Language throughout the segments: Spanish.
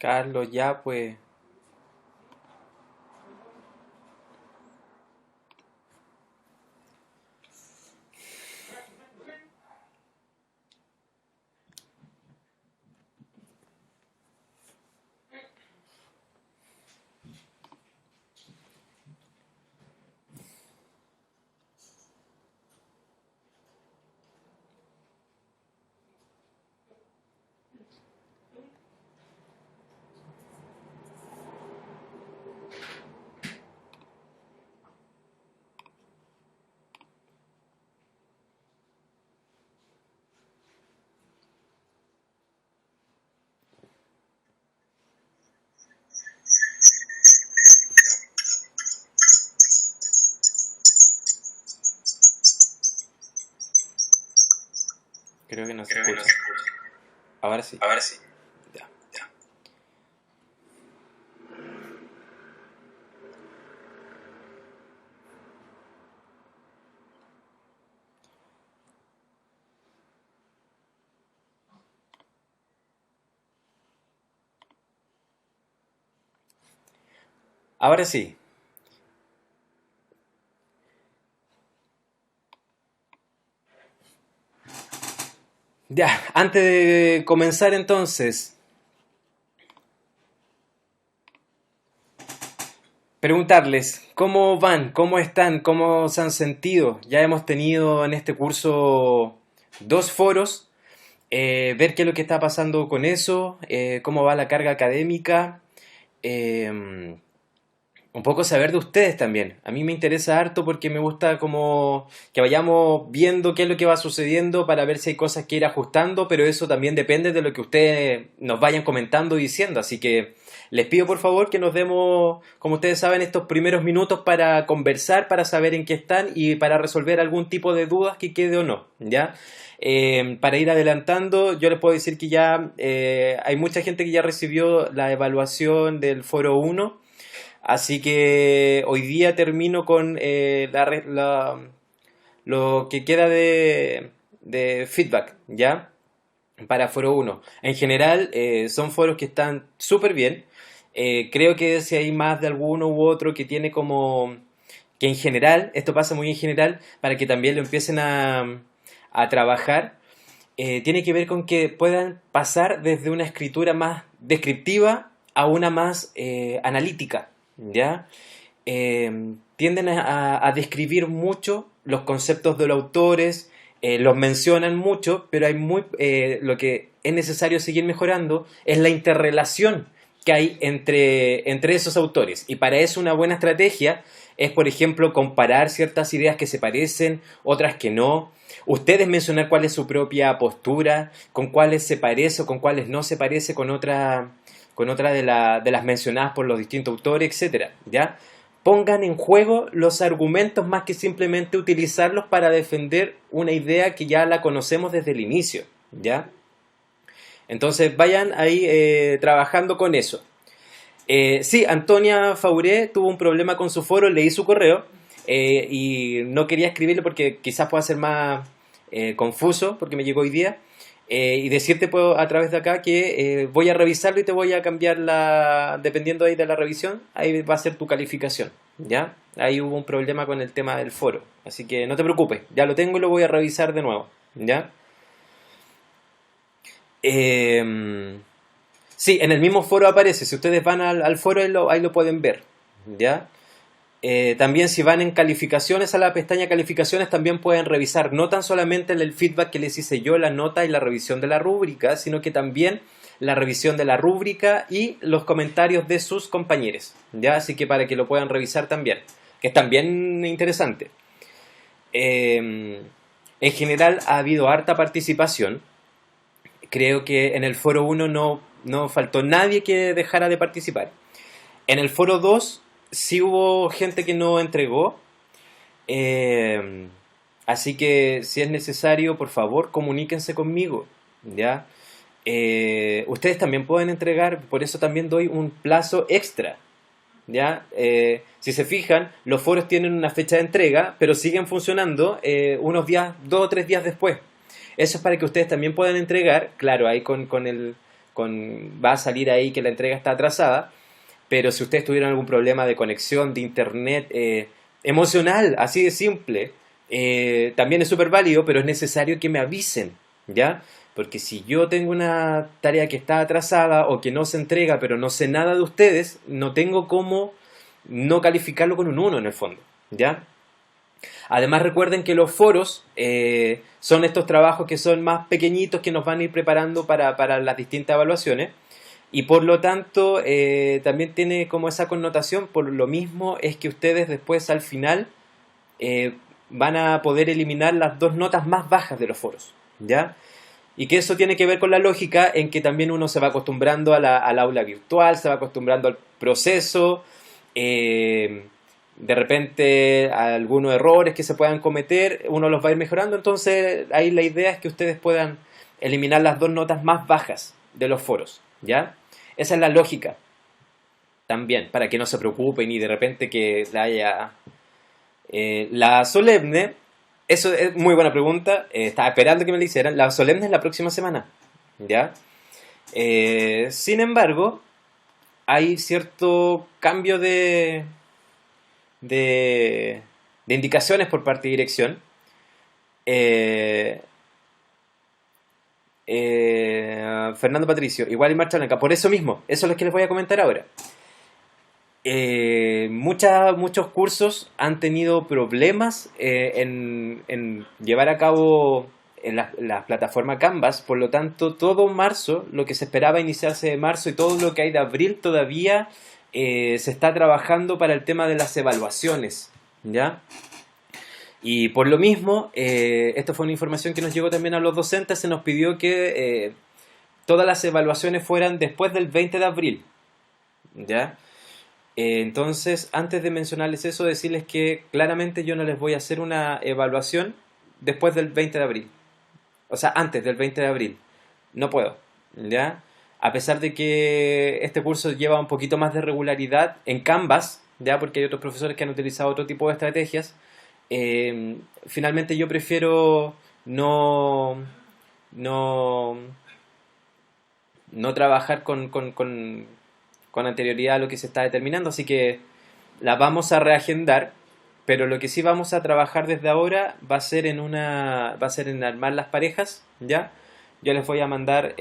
Carlos, ya pues. Creo que no se escucha. Ahora sí. Ahora sí. Ya. Ahora sí. Ya, antes de comenzar entonces, preguntarles cómo van, cómo están, cómo se han sentido. Ya hemos tenido en este curso dos foros, ver qué es lo que está pasando con eso, cómo va la carga académica. eh, un poco saber de ustedes también. A mí me interesa harto porque me gusta como que vayamos viendo qué es lo que va sucediendo para ver si hay cosas que ir ajustando, pero eso también depende de lo que ustedes nos vayan comentando y diciendo. Así que les pido por favor que nos demos, como ustedes saben, estos primeros minutos para conversar, para saber en qué están y para resolver algún tipo de dudas que quede o no, ¿ya? Para ir adelantando, yo les puedo decir que ya hay mucha gente que ya recibió la evaluación del foro uno. Así que hoy día termino con lo que queda de feedback, ¿ya? Para Foro uno. En general, son foros que están súper bien. Creo que si hay más de alguno u otro que tiene como... que en general, esto pasa muy en general, para que también lo empiecen a trabajar, tiene que ver con que puedan pasar desde una escritura más descriptiva a una más analítica, ¿ya? Tienden a describir mucho los conceptos de los autores, los mencionan mucho, pero hay lo que es necesario seguir mejorando es la interrelación que hay entre esos autores. Y para eso una buena estrategia es, por ejemplo, comparar ciertas ideas que se parecen, otras que no. Ustedes mencionar cuál es su propia postura, con cuáles se parece o con cuáles no se parece con otra de las mencionadas por los distintos autores, etcétera, ¿ya? Pongan en juego los argumentos más que simplemente utilizarlos para defender una idea que ya la conocemos desde el inicio, ¿ya? Entonces vayan ahí trabajando con eso. Sí, Antonia Fauré tuvo un problema con su foro, leí su correo y no quería escribirle porque quizás pueda ser más confuso porque me llegó hoy día. Y decirte puedo, a través de acá que voy a revisarlo y te voy a cambiar dependiendo ahí de la revisión, ahí va a ser tu calificación, ¿ya? Ahí hubo un problema con el tema del foro, así que no te preocupes, ya lo tengo y lo voy a revisar de nuevo, ¿ya? Eh, sí, en el mismo foro aparece, si ustedes van al foro ahí lo pueden ver, ¿ya? También si van en calificaciones a la pestaña calificaciones también pueden revisar no tan solamente el feedback que les hice yo, la nota y la revisión de la rúbrica, sino que también la revisión de la rúbrica y los comentarios de sus compañeros, ¿ya? Así que para que lo puedan revisar también, que es también interesante. En general ha habido harta participación. Creo que en el foro uno no faltó nadie que dejara de participar. En el foro 2 sí hubo gente que no entregó. eh, Así que si es necesario, por favor, comuníquense conmigo, ¿ya? Ustedes también pueden entregar, por eso también doy un plazo extra, ¿ya? Si se fijan, los foros tienen una fecha de entrega, pero siguen funcionando unos días, 2 o 3 días después. Eso es para que ustedes también puedan entregar, claro, ahí va a salir ahí que la entrega está atrasada, pero si ustedes tuvieron algún problema de conexión, de internet, emocional, así de simple, también es súper válido, pero es necesario que me avisen, ¿ya? Porque si yo tengo una tarea que está atrasada o que no se entrega, pero no sé nada de ustedes, no tengo cómo no calificarlo con un 1 en el fondo, ¿ya? Además recuerden que los foros son estos trabajos que son más pequeñitos que nos van a ir preparando para las distintas evaluaciones y por lo tanto también tiene como esa connotación, por lo mismo es que ustedes después al final van a poder eliminar las dos notas más bajas de los foros, ¿ya? Y que eso tiene que ver con la lógica en que también uno se va acostumbrando al aula virtual, se va acostumbrando al proceso, de repente algunos errores que se puedan cometer, uno los va a ir mejorando, entonces ahí la idea es que ustedes puedan eliminar las dos notas más bajas de los foros, ¿ya? Esa es la lógica también, para que no se preocupen y de repente que la haya... la solemne, eso es muy buena pregunta, estaba esperando que me la hicieran, la solemne es la próxima semana, ¿ya? Sin embargo, hay cierto cambio de indicaciones por parte de dirección. Fernando Patricio, igual y marcha blanca. Por eso mismo, eso es lo que les voy a comentar ahora. Muchos cursos han tenido problemas en llevar a cabo en la plataforma Canvas, por lo tanto todo marzo, lo que se esperaba iniciarse de marzo y todo lo que hay de abril todavía se está trabajando para el tema de las evaluaciones, ¿ya? Y por lo mismo, esto fue una información que nos llegó también a los docentes, se nos pidió que todas las evaluaciones fueran después del 20 de abril, ¿ya? Entonces, antes de mencionarles eso, decirles que claramente yo no les voy a hacer una evaluación después del 20 de abril. O sea, antes del 20 de abril. No puedo, ¿ya? A pesar de que este curso lleva un poquito más de regularidad en Canvas, ¿ya? Porque hay otros profesores que han utilizado otro tipo de estrategias. Finalmente yo prefiero no, no trabajar con anterioridad a lo que se está determinando, así que la vamos a reagendar, pero lo que sí vamos a trabajar desde ahora va a ser en armar las parejas, ¿ya? Yo les voy a mandar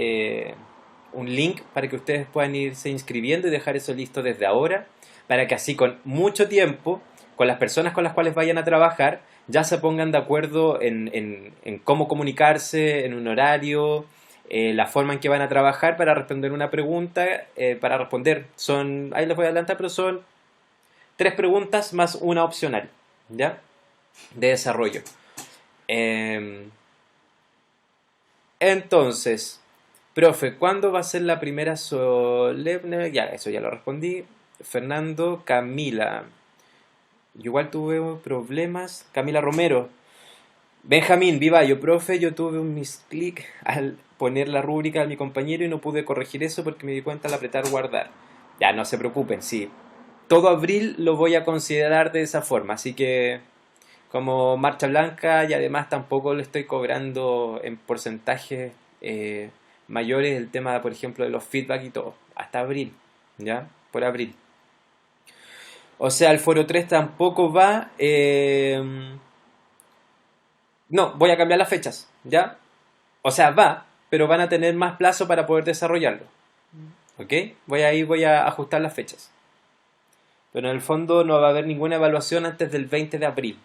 un link para que ustedes puedan irse inscribiendo y dejar eso listo desde ahora, para que así con mucho tiempo, con las personas con las cuales vayan a trabajar, ya se pongan de acuerdo en cómo comunicarse, en un horario, la forma en que van a trabajar para responder una pregunta, ahí les voy a adelantar, pero son 3 preguntas más una opcional, ¿ya? De desarrollo. Entonces, profe, ¿cuándo va a ser la primera solemne? Ya, eso ya lo respondí. Fernando, Camila. Yo igual tuve problemas. Camila Romero. Benjamín, Vivallo, profe, yo tuve un misclick al poner la rúbrica a mi compañero y no pude corregir eso porque me di cuenta al apretar guardar. Ya, no se preocupen, sí. Todo abril lo voy a considerar de esa forma, así que como marcha blanca y además tampoco le estoy cobrando en porcentajes mayores el tema, por ejemplo, de los feedback y todo. Hasta abril, ¿ya? Por abril. O sea, el foro 3 tampoco va... no, voy a cambiar las fechas, ¿ya? O sea, va, pero van a tener más plazo para poder desarrollarlo. ¿Ok? Voy a ajustar las fechas. Pero en el fondo no va a haber ninguna evaluación antes del 20 de abril.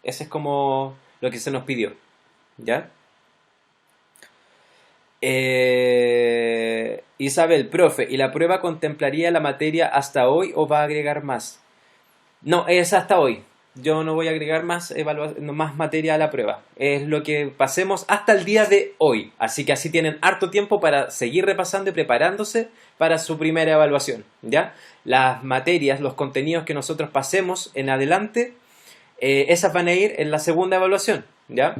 Ese es como lo que se nos pidió, ¿ya? Isabel, profe, ¿y la prueba contemplaría la materia hasta hoy o va a agregar más? No, es hasta hoy. Yo no voy a agregar más materia a la prueba. Es lo que pasemos hasta el día de hoy. Así que así tienen harto tiempo para seguir repasando y preparándose para su primera evaluación, ¿ya? Las materias, los contenidos que nosotros pasemos en adelante, esas van a ir en la segunda evaluación, ¿ya?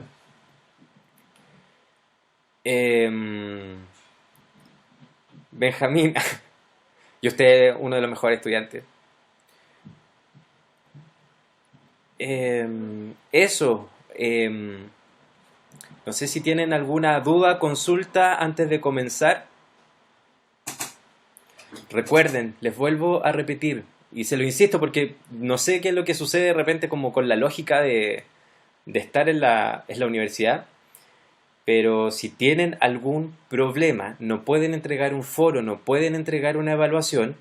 Benjamín, y usted uno de los mejores estudiantes. Eso, no sé si tienen alguna duda, consulta antes de comenzar. recuerden, les vuelvo a repetir, y se lo insisto porque no sé qué es lo que sucede de repente como con la lógica de estar en la universidad, pero si tienen algún problema, no pueden entregar un foro, no pueden entregar una evaluación,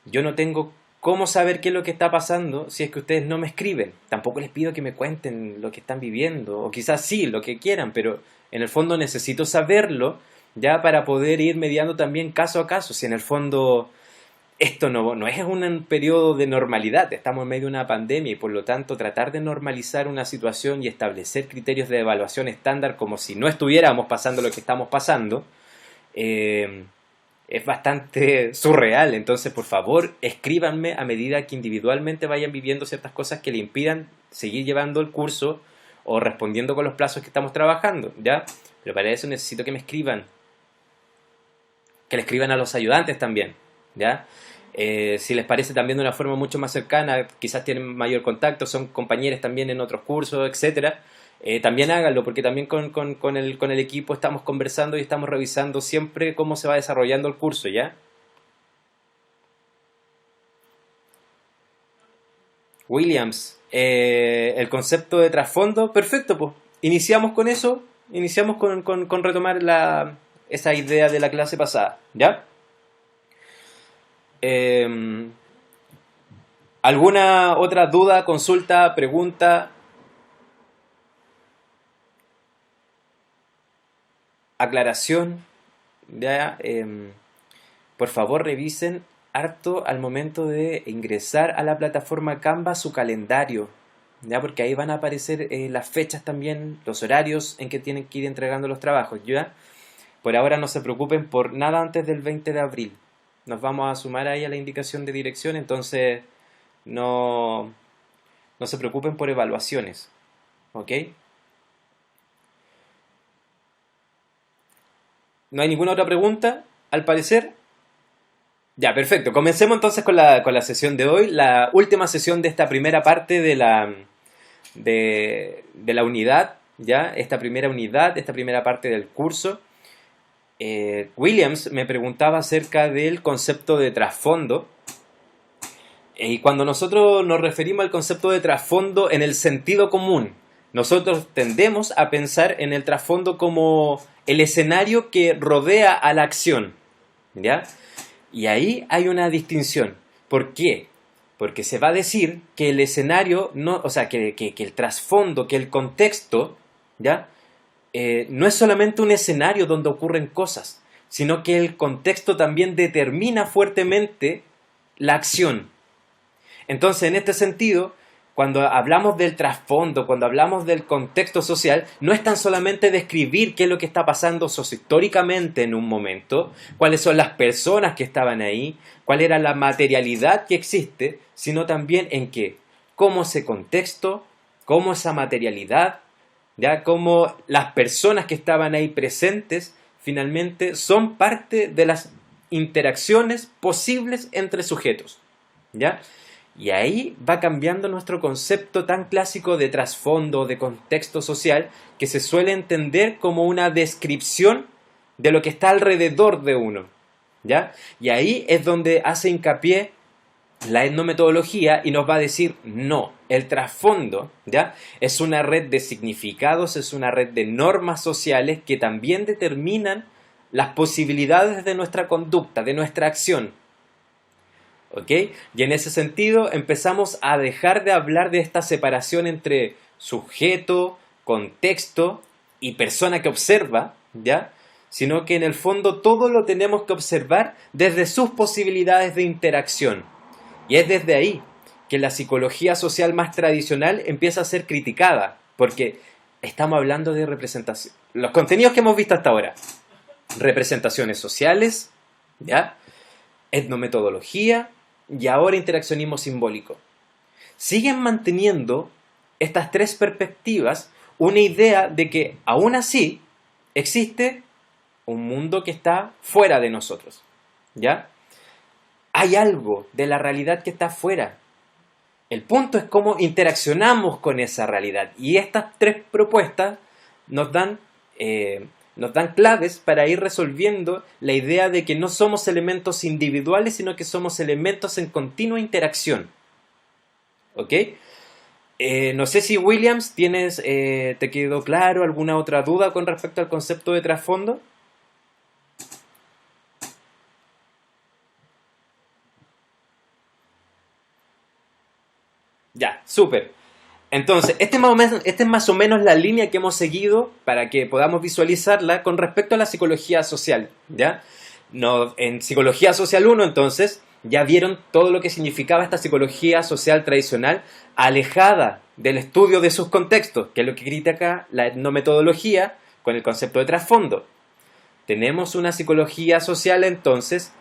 yo no tengo cómo saber qué es lo que está pasando si es que ustedes no me escriben. Tampoco les pido que me cuenten lo que están viviendo, o quizás sí, lo que quieran, pero en el fondo necesito saberlo ya para poder ir mediando también caso a caso. Si en el fondo esto no es un periodo de normalidad, estamos en medio de una pandemia y por lo tanto tratar de normalizar una situación y establecer criterios de evaluación estándar como si no estuviéramos pasando lo que estamos pasando, es bastante surreal. Entonces, por favor, escríbanme a medida que individualmente vayan viviendo ciertas cosas que le impidan seguir llevando el curso o respondiendo con los plazos que estamos trabajando, ¿ya? Pero para eso necesito que me escriban, que le escriban a los ayudantes también, ¿ya? Si les parece también de una forma mucho más cercana, quizás tienen mayor contacto, son compañeros también en otros cursos, etcétera, también háganlo, porque también con el equipo estamos conversando y estamos revisando siempre cómo se va desarrollando el curso, ¿ya? Williams, el concepto de trasfondo, perfecto, pues. Iniciamos con eso, iniciamos con retomar esa idea de la clase pasada, ¿ya? Eh, ¿Alguna otra duda, consulta, pregunta, aclaración? ¿Ya? Por favor, revisen harto al momento de ingresar a la plataforma Canva su calendario, ¿ya? Porque ahí van a aparecer las fechas también, los horarios en que tienen que ir entregando los trabajos, ¿ya? Por ahora no se preocupen por nada antes del 20 de abril. Nos vamos a sumar ahí a la indicación de dirección, entonces no, no se preocupen por evaluaciones, ¿ok? ¿No hay ninguna otra pregunta, al parecer? Ya, perfecto. Comencemos entonces con la sesión de hoy, la última sesión de esta primera parte de la unidad, ¿ya? Esta primera unidad, esta primera parte del curso. Williams me preguntaba acerca del concepto de trasfondo. Y cuando nosotros nos referimos al concepto de trasfondo en el sentido común, nosotros tendemos a pensar en el trasfondo como el escenario que rodea a la acción, ¿ya? Y ahí hay una distinción. ¿Por qué? Porque se va a decir que el escenario, no, o sea, que el trasfondo, que el contexto, ¿ya? No es solamente un escenario donde ocurren cosas, sino que el contexto también determina fuertemente la acción. Entonces, en este sentido, cuando hablamos del trasfondo, cuando hablamos del contexto social, no es tan solamente describir qué es lo que está pasando sociohistóricamente en un momento, cuáles son las personas que estaban ahí, cuál era la materialidad que existe, sino también en qué, cómo ese contexto, cómo esa materialidad, ya cómo las personas que estaban ahí presentes finalmente son parte de las interacciones posibles entre sujetos, ¿ya? Y ahí va cambiando nuestro concepto tan clásico de trasfondo, de contexto social, que se suele entender como una descripción de lo que está alrededor de uno, ¿ya? Y ahí es donde hace hincapié la etnometodología y nos va a decir, no, el trasfondo, ¿ya? Es una red de significados, es una red de normas sociales que también determinan las posibilidades de nuestra conducta, de nuestra acción, ¿ok? Y en ese sentido empezamos a dejar de hablar de esta separación entre sujeto, contexto y persona que observa, ¿ya? Sino que en el fondo todo lo tenemos que observar desde sus posibilidades de interacción. Y es desde ahí que la psicología social más tradicional empieza a ser criticada, porque estamos hablando de representación. Los contenidos que hemos visto hasta ahora, representaciones sociales, ¿ya? Etnometodología y ahora interaccionismo simbólico. Siguen manteniendo estas tres perspectivas una idea de que aún así existe un mundo que está fuera de nosotros, ¿ya? Hay algo de la realidad que está fuera. El punto es cómo interaccionamos con esa realidad. Y estas tres propuestas nos dan nos dan claves para ir resolviendo la idea de que no somos elementos individuales, sino que somos elementos en continua interacción. ¿Ok? No sé si Williams te quedó claro alguna otra duda con respecto al concepto de trasfondo. Ya, súper. Entonces, esta es más o menos la línea que hemos seguido para que podamos visualizarla con respecto a la psicología social, ¿ya? No, en psicología social 1, entonces, ya vieron todo lo que significaba esta psicología social tradicional, alejada del estudio de sus contextos, que es lo que critica la etnometodología con el concepto de trasfondo. Tenemos una psicología social, entonces,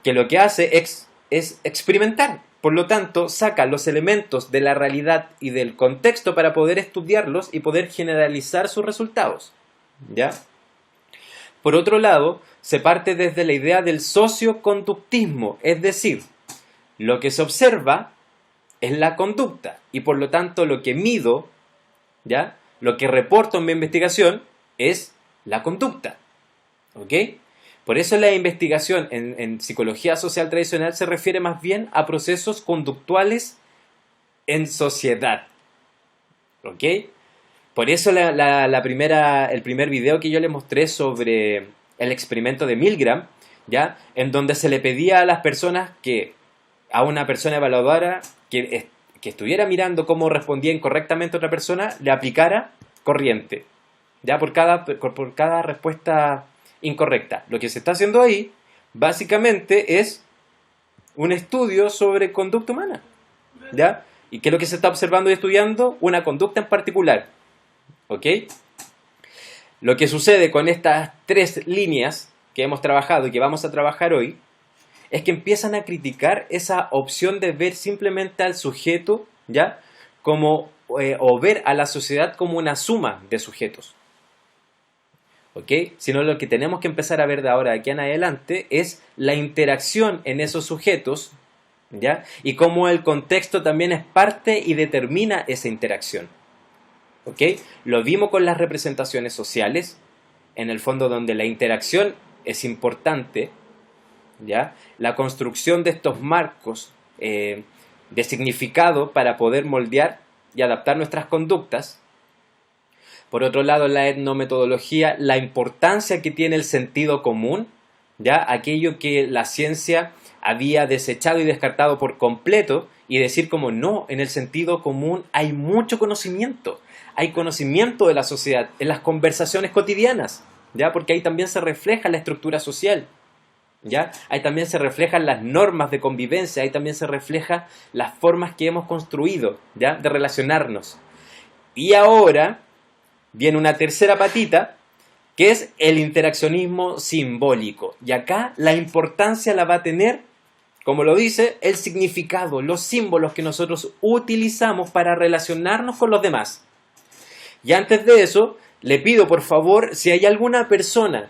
que lo que hace es experimentar. Por lo tanto, saca los elementos de la realidad y del contexto para poder estudiarlos y poder generalizar sus resultados. ¿Ya? Por otro lado, se parte desde la idea del socioconductismo, es decir, lo que se observa es la conducta y por lo tanto lo que mido, ¿ya? Lo que reporto en mi investigación es la conducta. ¿Ok? Por eso la investigación en psicología social tradicional se refiere más bien a procesos conductuales en sociedad. ¿Ok? Por eso el primer video que yo les mostré sobre el experimento de Milgram, ¿ya? En donde se le pedía a las personas a una persona evaluadora que estuviera mirando cómo respondía incorrectamente a otra persona, le aplicara corriente, ¿ya? Por cada respuesta incorrecta. Lo que se está haciendo ahí, básicamente, es un estudio sobre conducta humana, ¿ya? ¿Y qué es lo que se está observando y estudiando? Una conducta en particular, ¿ok? Lo que sucede con estas tres líneas que hemos trabajado y que vamos a trabajar hoy, es que empiezan a criticar esa opción de ver simplemente al sujeto, ¿ya? O ver a la sociedad como una suma de sujetos. ¿Ok? Sino lo que tenemos que empezar a ver de ahora de aquí en adelante es la interacción en esos sujetos, ¿ya? Y cómo el contexto también es parte y determina esa interacción. ¿Ok? Lo vimos con las representaciones sociales, en el fondo donde la interacción es importante, ¿ya? La construcción de estos marcos de significado para poder moldear y adaptar nuestras conductas. Por otro lado, la etnometodología, la importancia que tiene el sentido común, ¿ya? Aquello que la ciencia había desechado y descartado por completo, y decir como no, en el sentido común hay mucho conocimiento, hay conocimiento de la sociedad, en las conversaciones cotidianas, ¿ya? Porque ahí también se refleja la estructura social, ¿ya? Ahí también se reflejan las normas de convivencia, ahí también se reflejan las formas que hemos construido, ¿ya? De relacionarnos. Y ahora viene una tercera patita, que es el interaccionismo simbólico. Y acá la importancia la va a tener, como lo dice, el significado, los símbolos que nosotros utilizamos para relacionarnos con los demás. Y antes de eso, le pido por favor, si hay alguna persona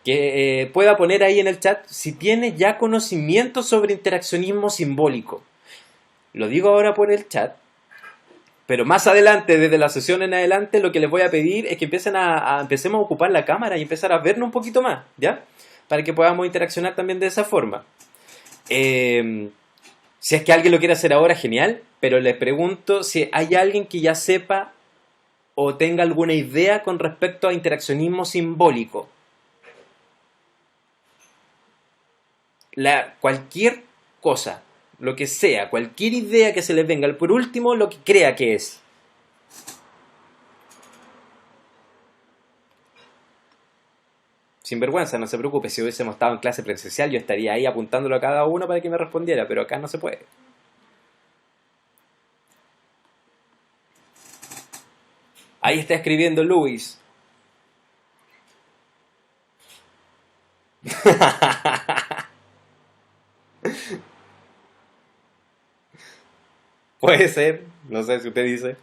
que pueda poner ahí en el chat, si tiene ya conocimiento sobre interaccionismo simbólico. Lo digo ahora por el chat. Pero más adelante, desde la sesión en adelante, lo que les voy a pedir es que empecemos a ocupar la cámara y empezar a vernos un poquito más, ¿ya? Para que podamos interaccionar también de esa forma. Si es que alguien lo quiere hacer ahora, genial, pero les pregunto si hay alguien que ya sepa o tenga alguna idea con respecto a interaccionismo simbólico. Cualquier cosa, lo que sea, cualquier idea que se les venga, por último, lo que crea que es. Sin vergüenza, no se preocupe, si hubiésemos estado en clase presencial yo estaría ahí apuntándolo a cada uno para que me respondiera, pero acá no se puede. Ahí está escribiendo Luis. Puede ser, no sé si usted dice.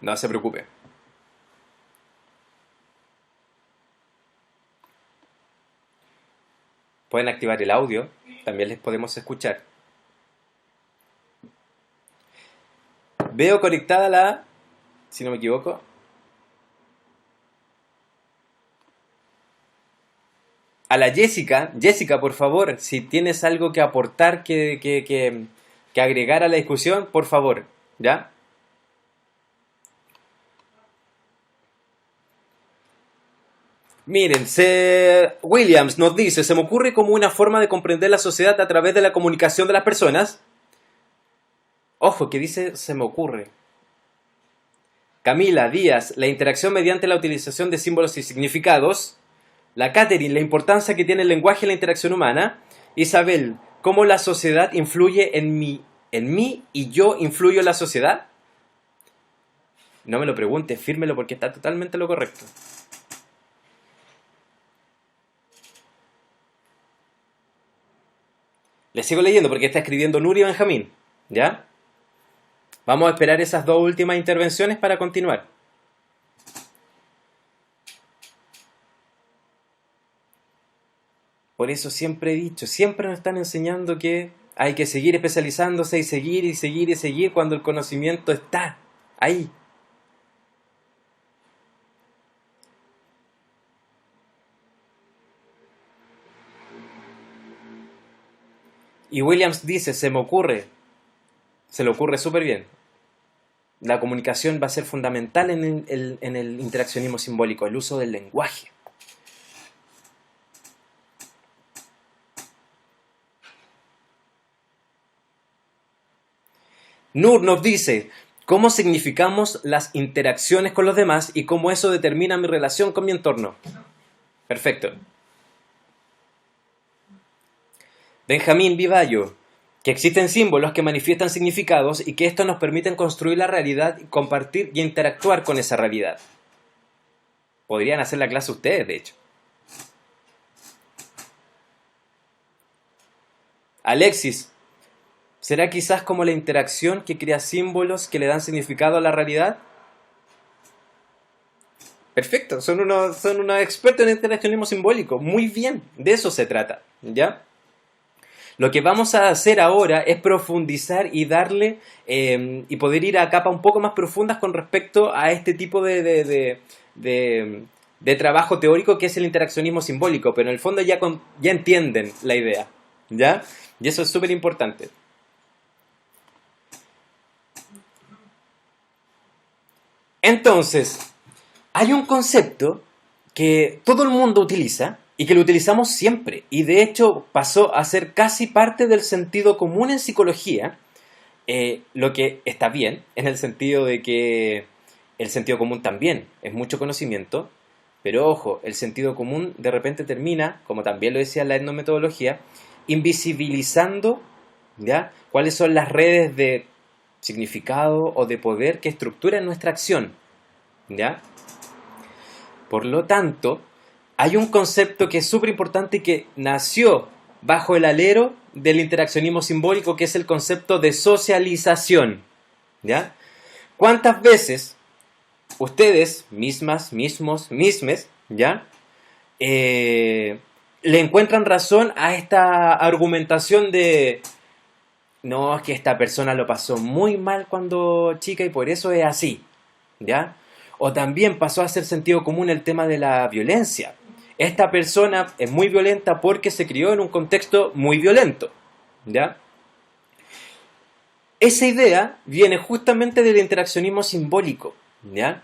No se preocupe. Pueden activar el audio, también les podemos escuchar. Veo conectada si no me equivoco, a la Jessica. Jessica, por favor, si tienes algo que aportar, que agregar a la discusión, por favor, ¿ya? Miren, Williams nos dice, se me ocurre como una forma de comprender la sociedad a través de la comunicación de las personas. Ojo, que dice se me ocurre. Camila Díaz, la interacción mediante la utilización de símbolos y significados. La Catherine, la importancia que tiene el lenguaje en la interacción humana. Isabel, cómo la sociedad influye en mí y yo influyo en la sociedad. No me lo preguntes, fírmelo porque está totalmente lo correcto. Le sigo leyendo porque está escribiendo Nuria Benjamín, ¿ya? Vamos a esperar esas dos últimas intervenciones para continuar. Por eso siempre he dicho, siempre nos están enseñando que hay que seguir especializándose y seguir y seguir y seguir cuando el conocimiento está ahí. Y Williams dice, se me ocurre, se le ocurre súper bien. La comunicación va a ser fundamental en el interaccionismo simbólico, el uso del lenguaje. Nur nos dice, ¿cómo significamos las interacciones con los demás y cómo eso determina mi relación con mi entorno? Perfecto. Benjamín Vivallo, que existen símbolos que manifiestan significados y que estos nos permiten construir la realidad, compartir y interactuar con esa realidad. Podrían hacer la clase ustedes, de hecho. Alexis, ¿será quizás como la interacción que crea símbolos que le dan significado a la realidad? Perfecto, son unos expertos en interaccionismo simbólico. Muy bien, de eso se trata, ¿ya? Lo que vamos a hacer ahora es profundizar y darle y poder ir a capas un poco más profundas con respecto a este tipo de trabajo teórico que es el interaccionismo simbólico, pero en el fondo ya entienden la idea, ¿ya? Y eso es súper importante. Entonces, hay un concepto que todo el mundo utiliza y que lo utilizamos siempre, y de hecho pasó a ser casi parte del sentido común en psicología, lo que está bien, en el sentido de que el sentido común también es mucho conocimiento, pero ojo, el sentido común de repente termina, como también lo decía la etnometodología, invisibilizando, ¿ya?, cuáles son las redes de significado o de poder que estructuran nuestra acción, ¿ya? Por lo tanto, hay un concepto que es súper importante y que nació bajo el alero del interaccionismo simbólico, que es el concepto de socialización, ¿ya? ¿Cuántas veces ustedes, mismas, mismos, mismes, ¿ya?, le encuentran razón a esta argumentación de no, es que esta persona lo pasó muy mal cuando chica y por eso es así, ¿ya? O también pasó a ser sentido común el tema de la violencia. Esta persona es muy violenta porque se crió en un contexto muy violento, ¿ya? Esa idea viene justamente del interaccionismo simbólico, ¿ya?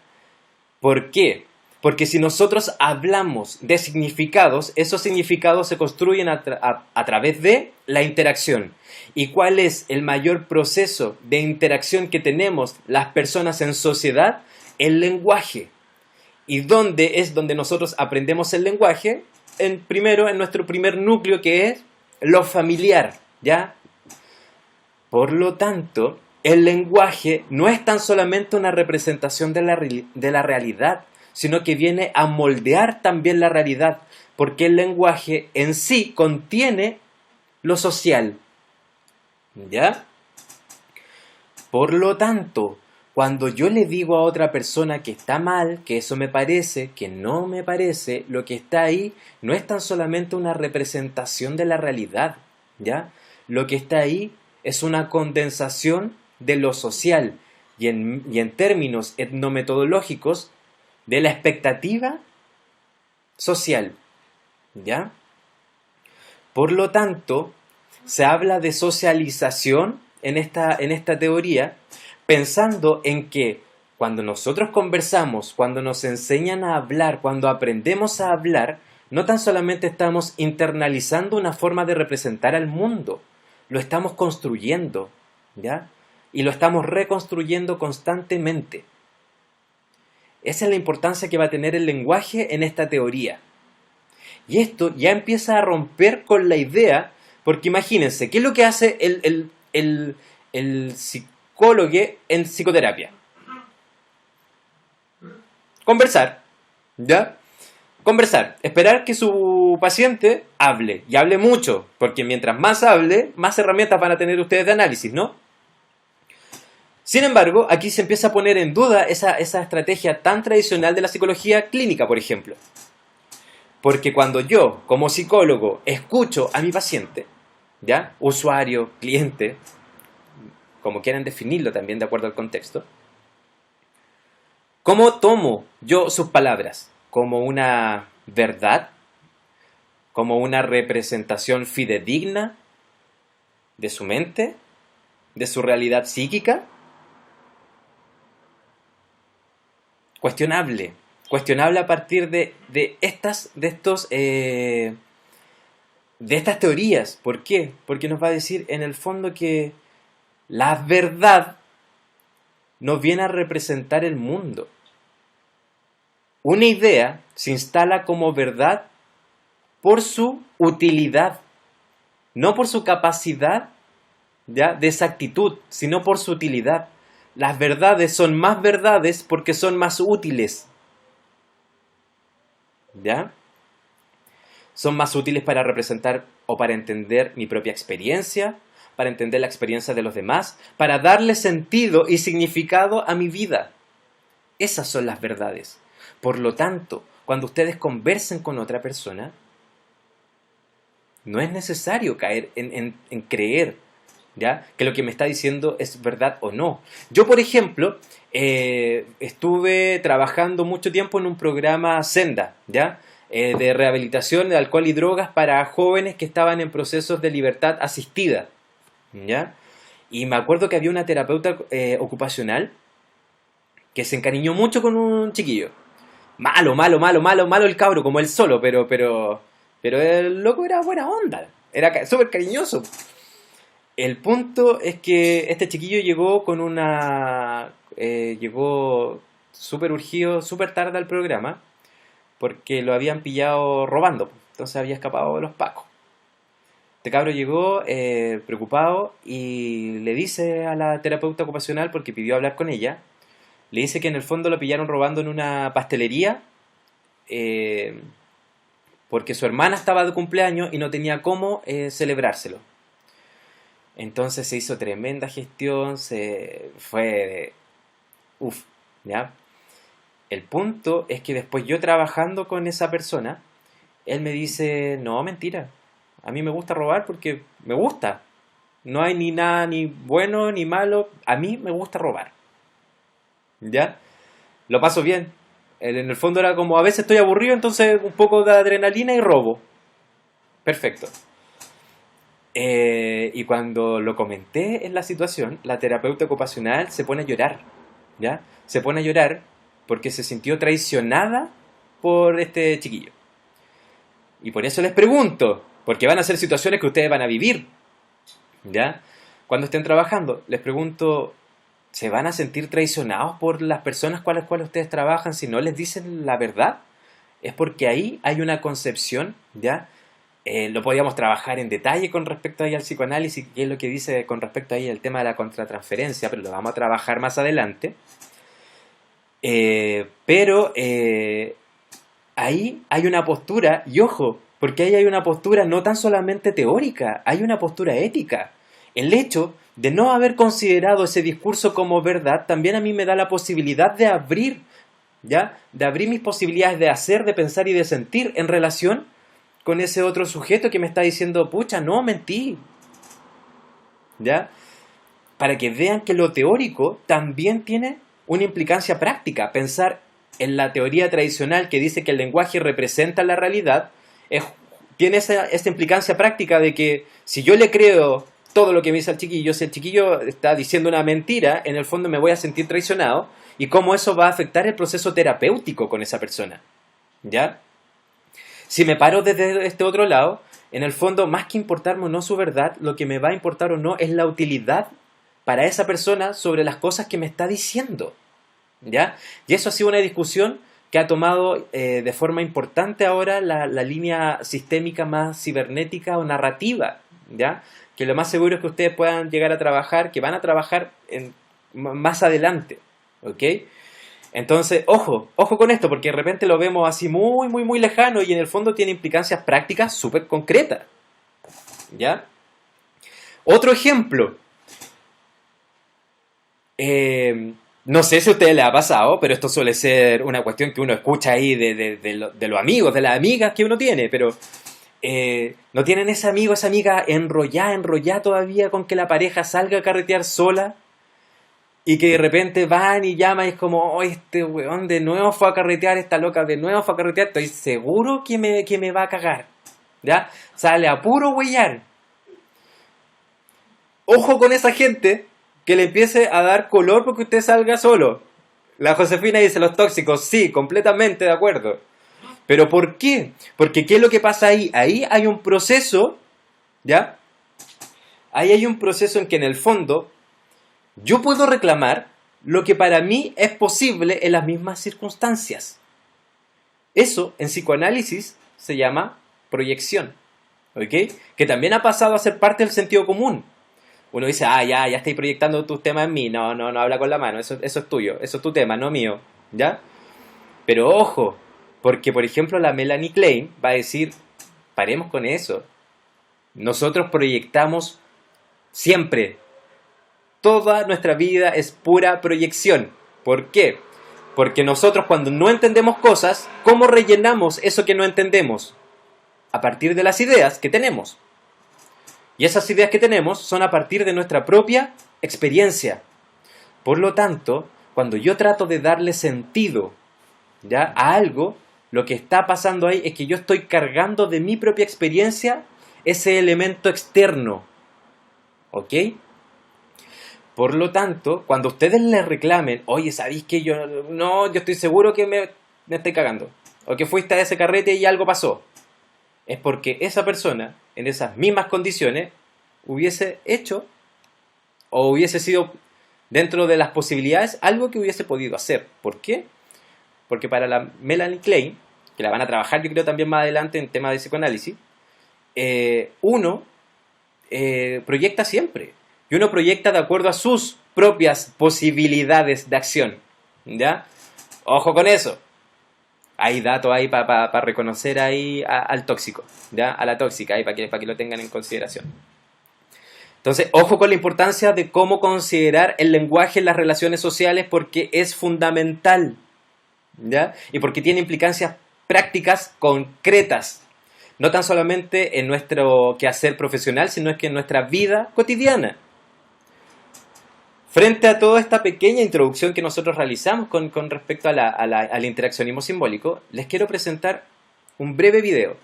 ¿Por qué? Porque si nosotros hablamos de significados, esos significados se construyen a través de la interacción. ¿Y cuál es el mayor proceso de interacción que tenemos las personas en sociedad? El lenguaje. ¿Y dónde es donde nosotros aprendemos el lenguaje? Primero, en nuestro primer núcleo, que es lo familiar, ¿ya? Por lo tanto, el lenguaje no es tan solamente una representación de la realidad, sino que viene a moldear también la realidad, porque el lenguaje en sí contiene lo social, ¿ya? Por lo tanto, cuando yo le digo a otra persona que está mal, que eso me parece, que no me parece, lo que está ahí no es tan solamente una representación de la realidad, ¿ya? Lo que está ahí es una condensación de lo social y en términos etnometodológicos de la expectativa social, ¿ya? Por lo tanto, se habla de socialización en esta teoría, pensando en que cuando nosotros conversamos, cuando nos enseñan a hablar, cuando aprendemos a hablar, no tan solamente estamos internalizando una forma de representar al mundo, lo estamos construyendo, ¿ya? Y lo estamos reconstruyendo constantemente. Esa es la importancia que va a tener el lenguaje en esta teoría. Y esto ya empieza a romper con la idea, porque imagínense, ¿qué es lo que hace el psicólogo en psicoterapia? Conversar, ¿ya? Conversar, esperar que su paciente hable, y hable mucho, porque mientras más hable, más herramientas van a tener ustedes de análisis, ¿no? Sin embargo, aquí se empieza a poner en duda esa estrategia tan tradicional de la psicología clínica, por ejemplo. Porque cuando yo, como psicólogo, escucho a mi paciente, ¿ya? Usuario, cliente, como quieran definirlo también de acuerdo al contexto, ¿cómo tomo yo sus palabras? ¿Como una verdad? ¿Como una representación fidedigna de su mente? ¿De su realidad psíquica? Cuestionable. Cuestionable a partir de estas teorías. ¿Por qué? Porque nos va a decir en el fondo que la verdad nos viene a representar el mundo. Una idea se instala como verdad por su utilidad, no por su capacidad, ¿ya?, de exactitud, sino por su utilidad. Las verdades son más verdades porque son más útiles, ¿ya? Son más útiles para representar o para entender mi propia experiencia, para entender la experiencia de los demás, para darle sentido y significado a mi vida. Esas son las verdades. Por lo tanto, cuando ustedes conversen con otra persona, no es necesario caer en creer, ¿ya?, que lo que me está diciendo es verdad o no. Yo, por ejemplo, estuve trabajando mucho tiempo en un programa Senda, ¿ya?, de rehabilitación de alcohol y drogas para jóvenes que estaban en procesos de libertad asistida, ¿ya? Y me acuerdo que había una terapeuta ocupacional que se encariñó mucho con un chiquillo. Malo el cabro, como él solo, pero el loco era buena onda, era súper cariñoso. El punto es que este chiquillo llegó con llegó súper urgido, súper tarde al programa, porque lo habían pillado robando, entonces había escapado de los pacos. Este cabro llegó preocupado y le dice a la terapeuta ocupacional, porque pidió hablar con ella, le dice que en el fondo lo pillaron robando en una pastelería, porque su hermana estaba de cumpleaños y no tenía cómo celebrárselo. Entonces se hizo tremenda gestión, ¿ya? El punto es que después yo trabajando con esa persona, él me dice, no, mentira, a mí me gusta robar porque me gusta. No hay ni nada ni bueno ni malo, a mí me gusta robar. ¿Ya? Lo paso bien. En el fondo era como, a veces estoy aburrido, entonces un poco de adrenalina y robo. Perfecto. Y cuando lo comenté en la situación, la terapeuta ocupacional se pone a llorar, ¿ya? Se pone a llorar porque se sintió traicionada por este chiquillo. Y por eso les pregunto, porque van a ser situaciones que ustedes van a vivir, ¿ya? Cuando estén trabajando, les pregunto, ¿se van a sentir traicionados por las personas con las cuales ustedes trabajan si no les dicen la verdad? Es porque ahí hay una concepción, ¿ya? Lo podríamos trabajar en detalle con respecto ahí al psicoanálisis, qué es lo que dice con respecto ahí al tema de la contratransferencia, pero lo vamos a trabajar más adelante. Pero ahí hay una postura, y ojo, porque ahí hay una postura no tan solamente teórica, hay una postura ética. El hecho de no haber considerado ese discurso como verdad también a mí me da la posibilidad de abrir, ¿ya?, de abrir mis posibilidades de hacer, de pensar y de sentir en relación con ese otro sujeto que me está diciendo, pucha, no, mentí, ¿ya? Para que vean que lo teórico también tiene una implicancia práctica. Pensar en la teoría tradicional que dice que el lenguaje representa la realidad tiene esta implicancia práctica de que si yo le creo todo lo que me dice el chiquillo, si el chiquillo está diciendo una mentira, en el fondo me voy a sentir traicionado y cómo eso va a afectar el proceso terapéutico con esa persona, ¿ya? Si me paro desde este otro lado, en el fondo, más que importarme o no su verdad, lo que me va a importar o no es la utilidad para esa persona sobre las cosas que me está diciendo, ¿ya? Y eso ha sido una discusión que ha tomado de forma importante ahora la línea sistémica más cibernética o narrativa, ¿ya? Que lo más seguro es que ustedes puedan llegar a trabajar, que van a trabajar más adelante, ¿ok? Entonces, ojo con esto, porque de repente lo vemos así muy, muy, muy lejano y en el fondo tiene implicancias prácticas súper concretas, ¿ya? Otro ejemplo. No sé si a ustedes les ha pasado, pero esto suele ser una cuestión que uno escucha ahí de los amigos, de las amigas que uno tiene, pero ¿no tienen ese amigo, esa amiga enrollada todavía con que la pareja salga a carretear sola? Y que de repente van y llaman y es como, oh, este weón de nuevo fue a carretear, esta loca de nuevo fue a carretear, estoy seguro que me va a cagar, ¿ya? Sale a puro huellar. Ojo con esa gente que le empiece a dar color porque usted salga solo. La Josefina dice, los tóxicos, sí, completamente de acuerdo. ¿Pero por qué? Porque ¿qué es lo que pasa ahí? Ahí hay un proceso, ¿ya? Ahí hay un proceso en que en el fondo yo puedo reclamar lo que para mí es posible en las mismas circunstancias. Eso en psicoanálisis se llama proyección, ¿ok? Que también ha pasado a ser parte del sentido común. Uno dice, ya estáis proyectando tus temas en mí. No, habla con la mano, eso es tuyo, eso es tu tema, no mío, ¿ya? Pero ojo, porque por ejemplo la Melanie Klein va a decir, paremos con eso. Nosotros proyectamos siempre. Toda nuestra vida es pura proyección. ¿Por qué? Porque nosotros cuando no entendemos cosas, ¿cómo rellenamos eso que no entendemos? A partir de las ideas que tenemos. Y esas ideas que tenemos son a partir de nuestra propia experiencia. Por lo tanto, cuando yo trato de darle sentido, ¿ya?, a algo, lo que está pasando ahí es que yo estoy cargando de mi propia experiencia ese elemento externo. ¿Ok? Por lo tanto, cuando ustedes les reclamen, oye, ¿sabéis que yo estoy seguro que me estoy cagando? O que fuiste a ese carrete y algo pasó. Es porque esa persona, en esas mismas condiciones, hubiese hecho o hubiese sido dentro de las posibilidades algo que hubiese podido hacer. ¿Por qué? Porque para la Melanie Klein, que la van a trabajar yo creo también más adelante en temas de psicoanálisis, uno proyecta siempre. Y uno proyecta de acuerdo a sus propias posibilidades de acción. ¿Ya? Ojo con eso. Hay datos ahí para reconocer ahí al tóxico, ¿ya? A la tóxica, ahí para que lo tengan en consideración. Entonces, ojo con la importancia de cómo considerar el lenguaje en las relaciones sociales porque es fundamental, ¿ya? Y porque tiene implicancias prácticas concretas. No tan solamente en nuestro quehacer profesional, sino que en nuestra vida cotidiana. Frente a toda esta pequeña introducción que nosotros realizamos con respecto al interaccionismo simbólico, les quiero presentar un breve video.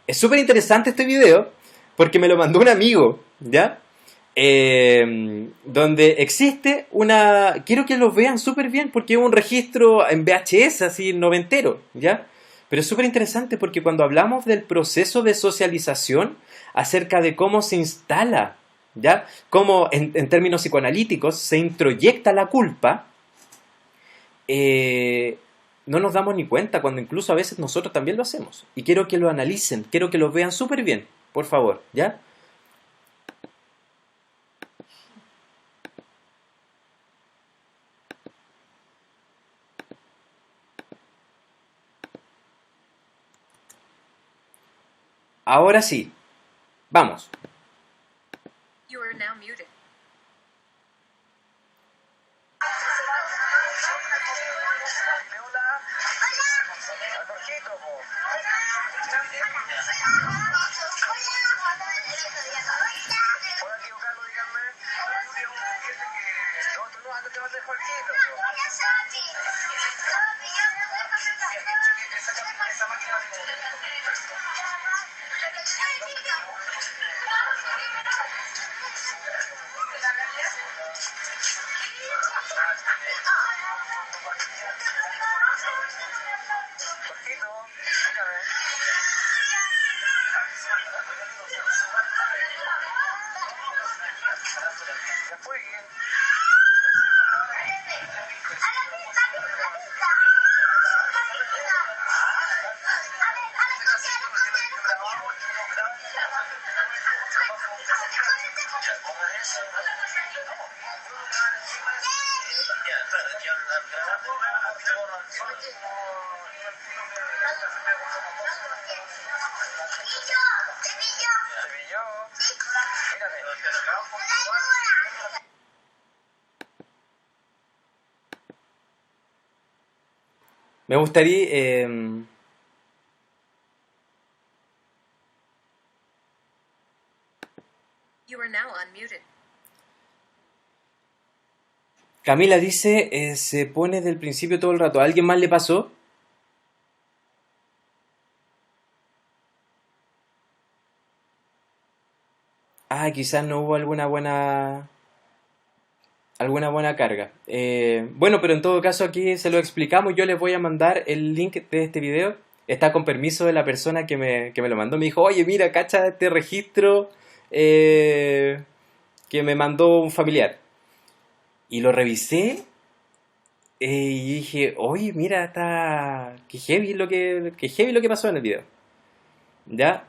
Es súper interesante este video porque me lo mandó un amigo, ¿ya? Donde existe una... Quiero que lo vean súper bien porque es un registro en VHS, así noventero, ¿ya? Pero es súper interesante porque cuando hablamos del proceso de socialización acerca de cómo se instala, ¿ya?, cómo en términos psicoanalíticos se introyecta la culpa, no nos damos ni cuenta cuando incluso a veces nosotros también lo hacemos. Y quiero que lo analicen, quiero que lo vean súper bien, por favor, ¿ya? Ahora sí, vamos. You are now muted. Me gustaría... You are now unmuted. Camila dice, se pone del principio todo el rato. ¿A alguien más le pasó? Ah, quizás no hubo alguna buena carga. Bueno, pero en todo caso aquí se lo explicamos. Yo les voy a mandar el link de este video. Está con permiso de la persona que me lo mandó. Me dijo, oye, mira, cacha este registro que me mandó un familiar. Y lo revisé y dije, oye, mira, está... Qué heavy lo que pasó en el video. ¿Ya?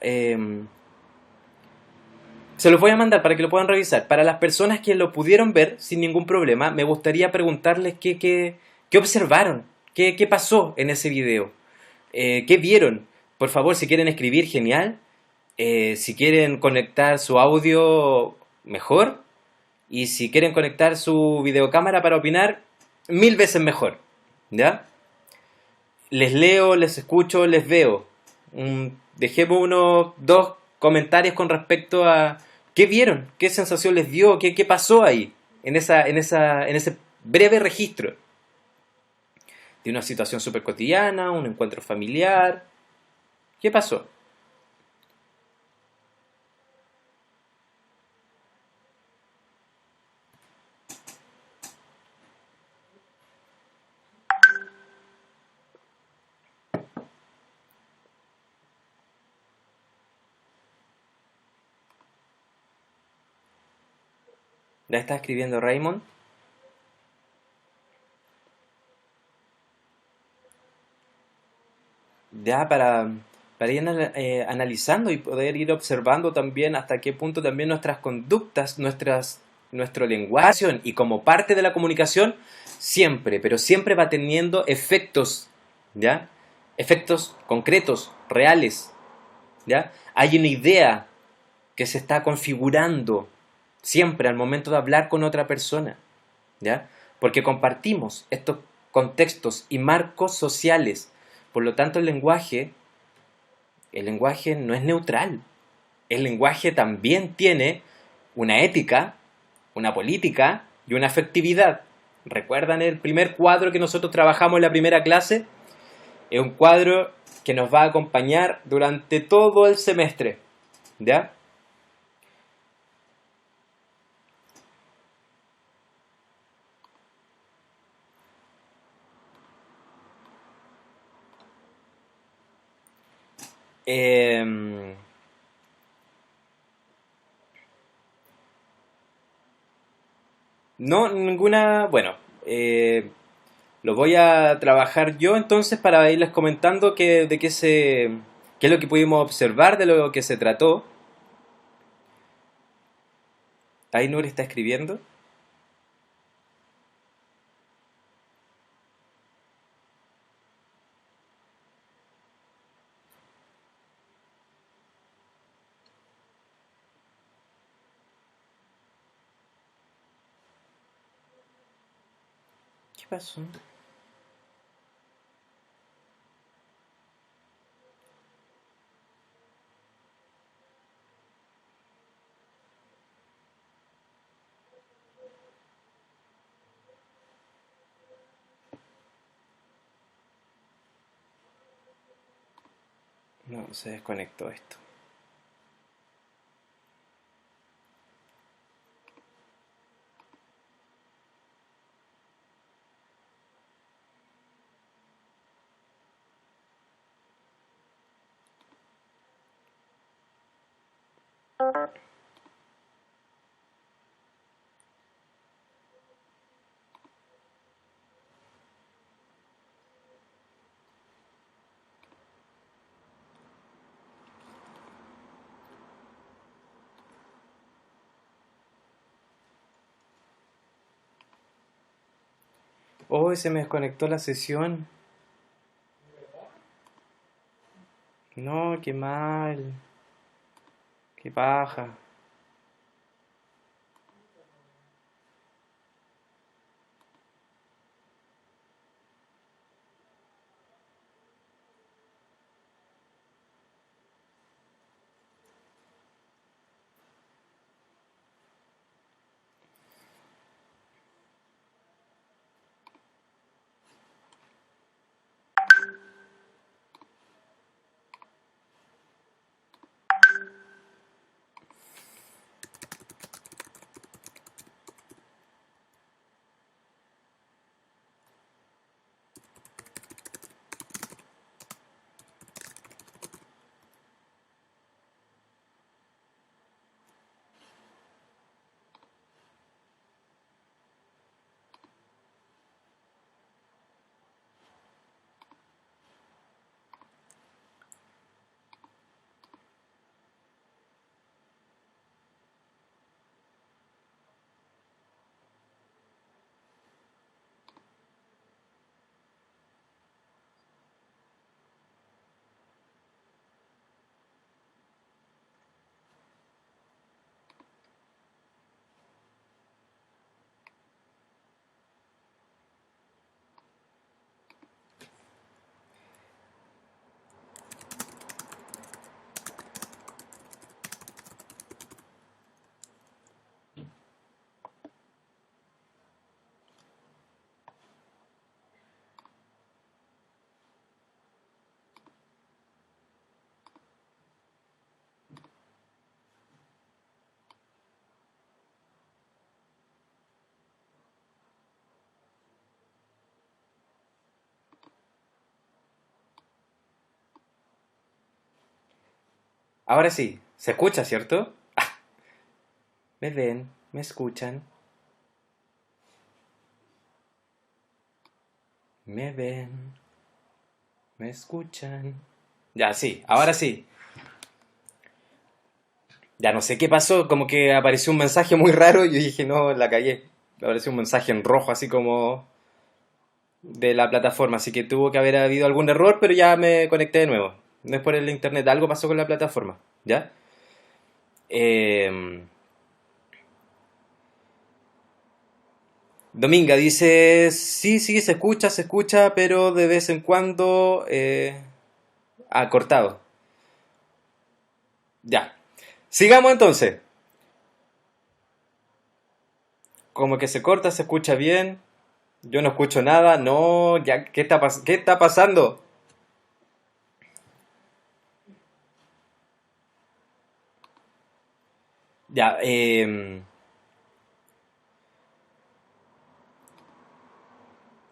Se los voy a mandar para que lo puedan revisar. Para las personas que lo pudieron ver sin ningún problema, me gustaría preguntarles qué observaron, qué pasó en ese video, qué vieron. Por favor, si quieren escribir, genial. Si quieren conectar su audio, mejor. Y si quieren conectar su videocámara para opinar, mil veces mejor. ¿Ya? Les leo, les escucho, les veo. Dejemos unos dos comentarios con respecto a qué vieron, qué sensación les dio, qué pasó ahí, en ese breve registro de una situación súper cotidiana, un encuentro familiar. ¿Qué pasó? ¿La está escribiendo Raymond? Ya para ir analizando y poder ir observando también hasta qué punto también nuestras conductas, nuestro lenguaje y como parte de la comunicación siempre, pero siempre va teniendo efectos, ¿ya? Efectos concretos, reales, ¿ya? Hay una idea que se está configurando siempre al momento de hablar con otra persona, ¿ya? Porque compartimos estos contextos y marcos sociales. Por lo tanto, el lenguaje no es neutral. El lenguaje también tiene una ética, una política y una afectividad. ¿Recuerdan el primer cuadro que nosotros trabajamos en la primera clase? Es un cuadro que nos va a acompañar durante todo el semestre, ¿ya? Eh, no, ninguna, bueno, lo voy a trabajar yo entonces para irles comentando qué es lo que pudimos observar, de lo que se trató. Ahí Nuri está escribiendo. ¿Qué pasó? No, se desconectó esto. Oh, se me desconectó la sesión. No, qué mal. Qué paja. Ahora sí, se escucha, ¿cierto? Ah, me ven, me escuchan, me ven, me escuchan. Ya, sí, ahora sí. Ya no sé qué pasó, como que apareció un mensaje muy raro y yo dije, no, la cagué. Apareció un mensaje en rojo, así como de la plataforma, así que tuvo que haber habido algún error, pero ya me conecté de nuevo. No es por el internet, algo pasó con la plataforma, ¿ya? Eh, Dominga dice, sí, sí, se escucha, pero de vez en cuando ha cortado. Ya. Sigamos entonces. Como que se corta, se escucha bien. Yo no escucho nada. No, ya, qué está pasando? Ya,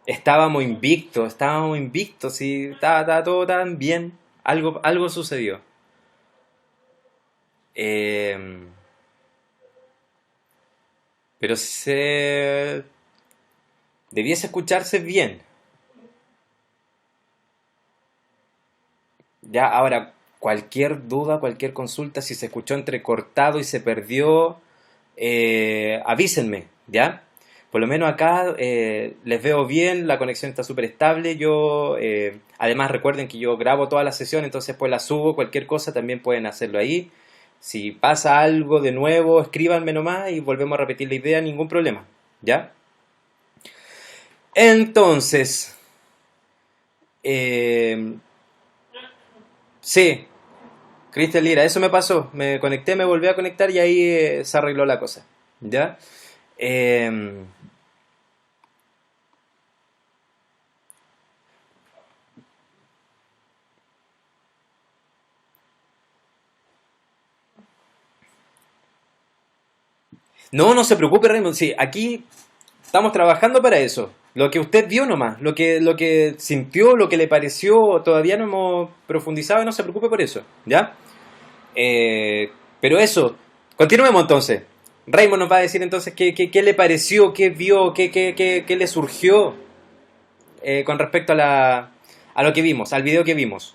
estábamos invictos y estaba todo tan bien. Algo sucedió. Eh, pero se debiese escucharse bien. Ya, ahora, cualquier duda, cualquier consulta, si se escuchó entrecortado y se perdió, avísenme, ¿ya? Por lo menos acá les veo bien, la conexión está súper estable. Además, recuerden que yo grabo toda la sesión, entonces pues la subo, cualquier cosa también pueden hacerlo ahí. Si pasa algo de nuevo, escríbanme nomás y volvemos a repetir la idea, ningún problema, ¿ya? Entonces, eh, sí, Cristian Lira, eso me pasó. Me conecté, me volví a conectar y ahí se arregló la cosa. ¿Ya? Eh, no, no se preocupe, Raymond. Sí, aquí estamos trabajando para eso. Lo que usted vio nomás, lo que sintió, lo que le pareció, todavía no hemos profundizado y no se preocupe por eso. ¿Ya? Pero eso, continuemos entonces. Raymond nos va a decir entonces qué le pareció, qué vio, qué le surgió con respecto a lo que vimos, al video que vimos.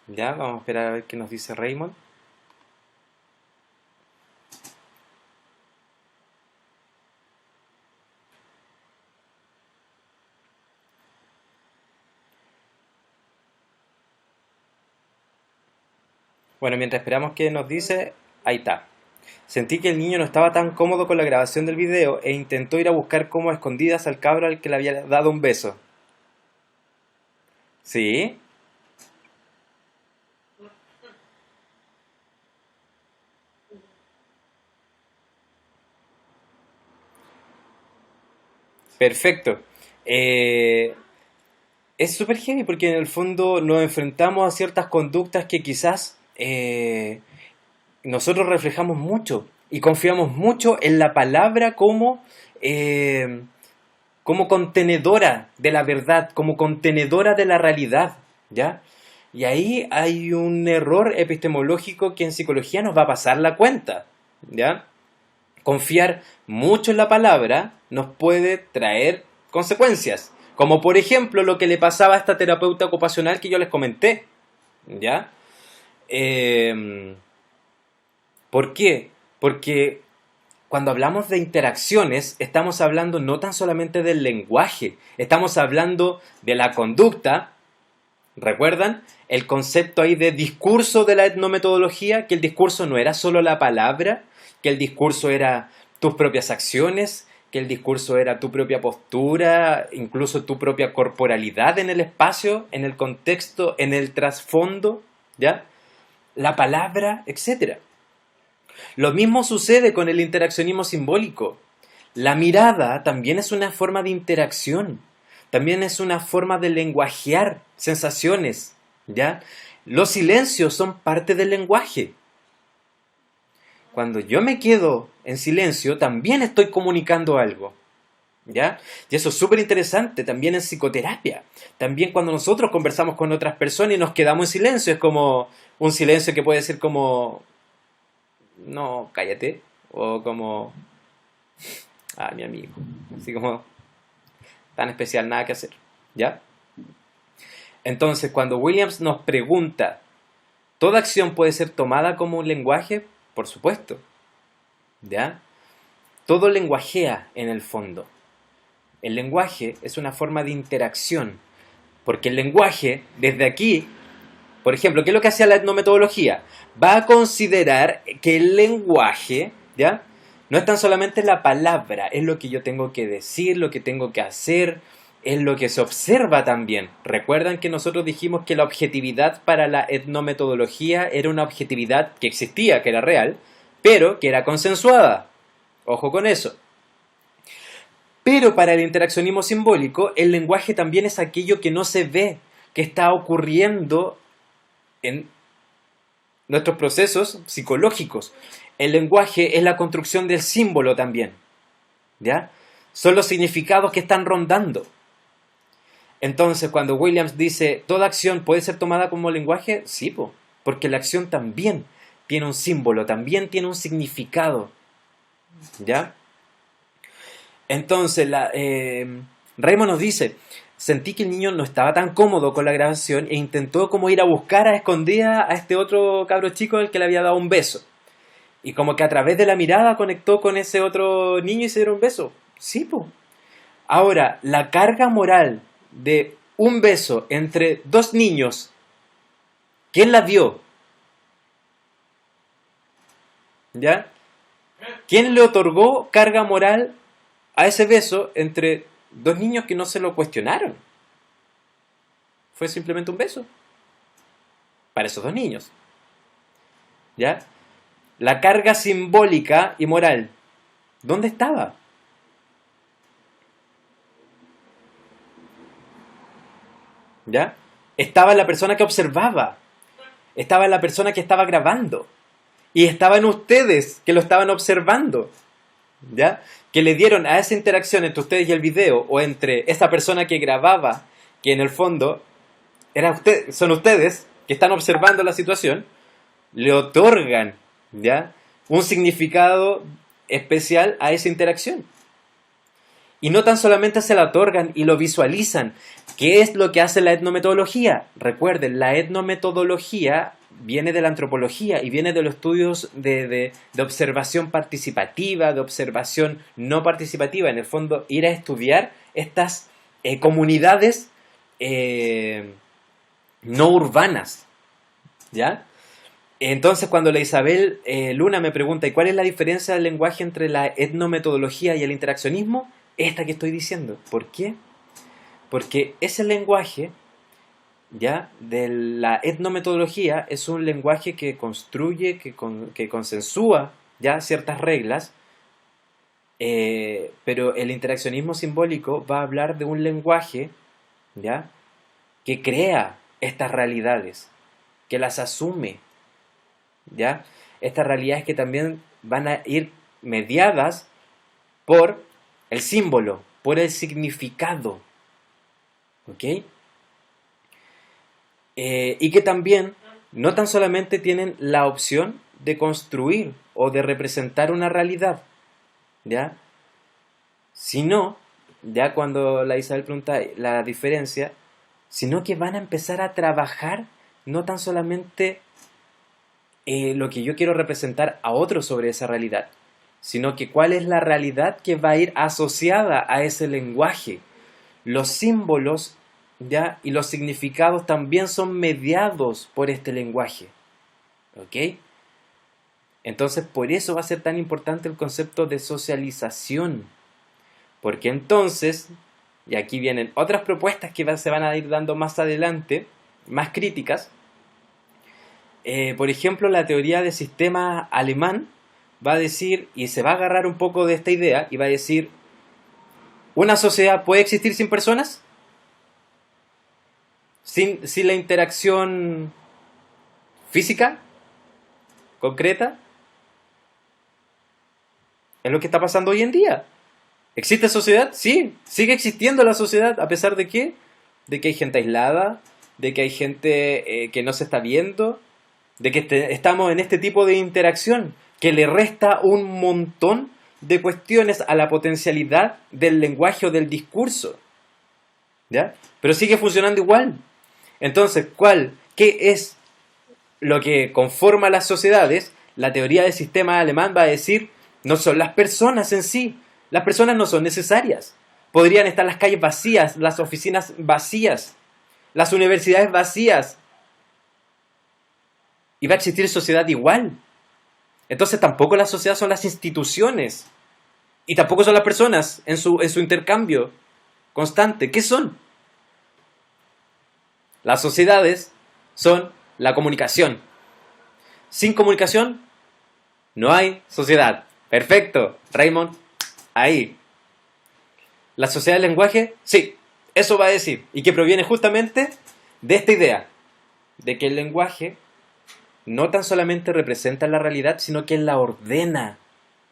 Ya, vamos a esperar a ver qué nos dice Raymond. Bueno, mientras esperamos que nos dice, ahí está. Sentí que el niño no estaba tan cómodo con la grabación del video e intentó ir a buscar como a escondidas al cabro al que le había dado un beso. ¿Sí? Perfecto. Eh, es súper heavy porque en el fondo nos enfrentamos a ciertas conductas que quizás nosotros reflejamos mucho y confiamos mucho en la palabra eh, como contenedora de la verdad, como contenedora de la realidad, ¿ya? Y ahí hay un error epistemológico que en psicología nos va a pasar la cuenta, ¿ya? Confiar mucho en la palabra nos puede traer consecuencias, como por ejemplo lo que le pasaba a esta terapeuta ocupacional que yo les comenté, ¿ya? Eh, ¿Por qué? Porque cuando hablamos de interacciones, estamos hablando no tan solamente del lenguaje, estamos hablando de la conducta. ¿Recuerdan? El concepto ahí de discurso de la etnometodología, que el discurso no era solo la palabra, que el discurso era tus propias acciones, que el discurso era tu propia postura, incluso tu propia corporalidad en el espacio, en el contexto, en el trasfondo, ¿ya? La palabra, etcétera. Lo mismo sucede con el interaccionismo simbólico. La mirada también es una forma de interacción, también es una forma de lenguajear sensaciones, ¿ya? Los silencios son parte del lenguaje. Cuando yo me quedo en silencio, también estoy comunicando algo, ¿ya? Y eso es súper interesante, también en psicoterapia. También cuando nosotros conversamos con otras personas y nos quedamos en silencio, es como un silencio que puede ser como, no, cállate, o como, ah, mi amigo, así como, tan especial, nada que hacer, ¿ya? Entonces, cuando Williams nos pregunta, ¿toda acción puede ser tomada como un lenguaje? Por supuesto, ¿ya? Todo lenguajea en el fondo. El lenguaje es una forma de interacción, porque el lenguaje, desde aquí, por ejemplo, ¿qué es lo que hace la etnometodología? Va a considerar que el lenguaje, ¿ya? No es tan solamente la palabra, es lo que yo tengo que decir, lo que tengo que hacer, es lo que se observa también. Recuerdan que nosotros dijimos que la objetividad para la etnometodología era una objetividad que existía, que era real, pero que era consensuada. Ojo con eso. Pero para el interaccionismo simbólico, el lenguaje también es aquello que no se ve, que está ocurriendo en nuestros procesos psicológicos. El lenguaje es la construcción del símbolo también, ¿ya? Son los significados que están rondando. Entonces, cuando Williams dice, ¿toda acción puede ser tomada como lenguaje? Sí, porque la acción también tiene un símbolo, también tiene un significado, ¿ya? Entonces, Raymond nos dice, sentí que el niño no estaba tan cómodo con la grabación e intentó como ir a buscar a escondidas a este otro cabro chico al que le había dado un beso. Y como que a través de la mirada conectó con ese otro niño y se dieron un beso. Sí, po. Ahora, la carga moral de un beso entre dos niños, ¿quién la vio? ¿Ya? ¿Quién le otorgó carga moral a ese beso entre dos niños que no se lo cuestionaron? Fue simplemente un beso. Para esos dos niños. ¿Ya? La carga simbólica y moral, ¿dónde estaba? ¿Ya? Estaba en la persona que observaba. Estaba en la persona que estaba grabando. Y estaba en ustedes que lo estaban observando. ¿Ya? Que le dieron a esa interacción entre ustedes y el video, o entre esa persona que grababa, que en el fondo son ustedes que están observando la situación, le otorgan, ¿ya?, un significado especial a esa interacción. Y no tan solamente se la otorgan y lo visualizan. ¿Qué es lo que hace la etnometodología? Recuerden, la etnometodología viene de la antropología y viene de los estudios de observación participativa, de observación no participativa. En el fondo, ir a estudiar estas comunidades no urbanas, ¿ya? Entonces, cuando la Isabel Luna me pregunta, ¿y cuál es la diferencia del lenguaje entre la etnometodología y el interaccionismo? Esta que estoy diciendo. ¿Por qué? Porque ese lenguaje, ¿ya?, de la etnometodología es un lenguaje que construye, que consensúa, ¿ya?, ciertas reglas, pero el interaccionismo simbólico va a hablar de un lenguaje, ¿ya?, que crea estas realidades, que las asume, ¿ya? Estas realidades que también van a ir mediadas por el símbolo, por el significado, ¿ok? Y que también no tan solamente tienen la opción de construir o de representar una realidad, ¿ya?, sino, ya cuando la Isabel pregunta la diferencia, sino que van a empezar a trabajar no tan solamente lo que yo quiero representar a otros sobre esa realidad, sino que cuál es la realidad que va a ir asociada a ese lenguaje. Los símbolos, ¿ya?, y los significados también son mediados por este lenguaje, ¿ok? Entonces, por eso va a ser tan importante el concepto de socialización, porque entonces, y aquí vienen otras propuestas que se van a ir dando más adelante, más críticas. Por ejemplo, la teoría de sistema alemán va a decir, y se va a agarrar un poco de esta idea, y va a decir, ¿una sociedad puede existir sin personas? Sin la interacción física, concreta. Es lo que está pasando hoy en día. ¿Existe sociedad? Sí, sigue existiendo la sociedad, a pesar de qué? De que hay gente aislada, de que hay gente que no se está viendo, de que estamos en este tipo de interacción, que le resta un montón de cuestiones a la potencialidad del lenguaje o del discurso. ¿Ya? Pero sigue funcionando igual. Entonces, ¿qué es lo que conforma las sociedades? La teoría del sistema alemán va a decir, no son las personas en sí. Las personas no son necesarias. Podrían estar las calles vacías, las oficinas vacías, las universidades vacías. Y va a existir sociedad igual. Entonces tampoco la sociedad son las instituciones. Y tampoco son las personas en su intercambio constante. ¿Qué son? Las sociedades son la comunicación. Sin comunicación no hay sociedad. Perfecto, Raymond. Ahí. ¿La sociedad del lenguaje? Sí, eso va a decir. Y que proviene justamente de esta idea. De que el lenguaje no tan solamente representa la realidad, sino que la ordena.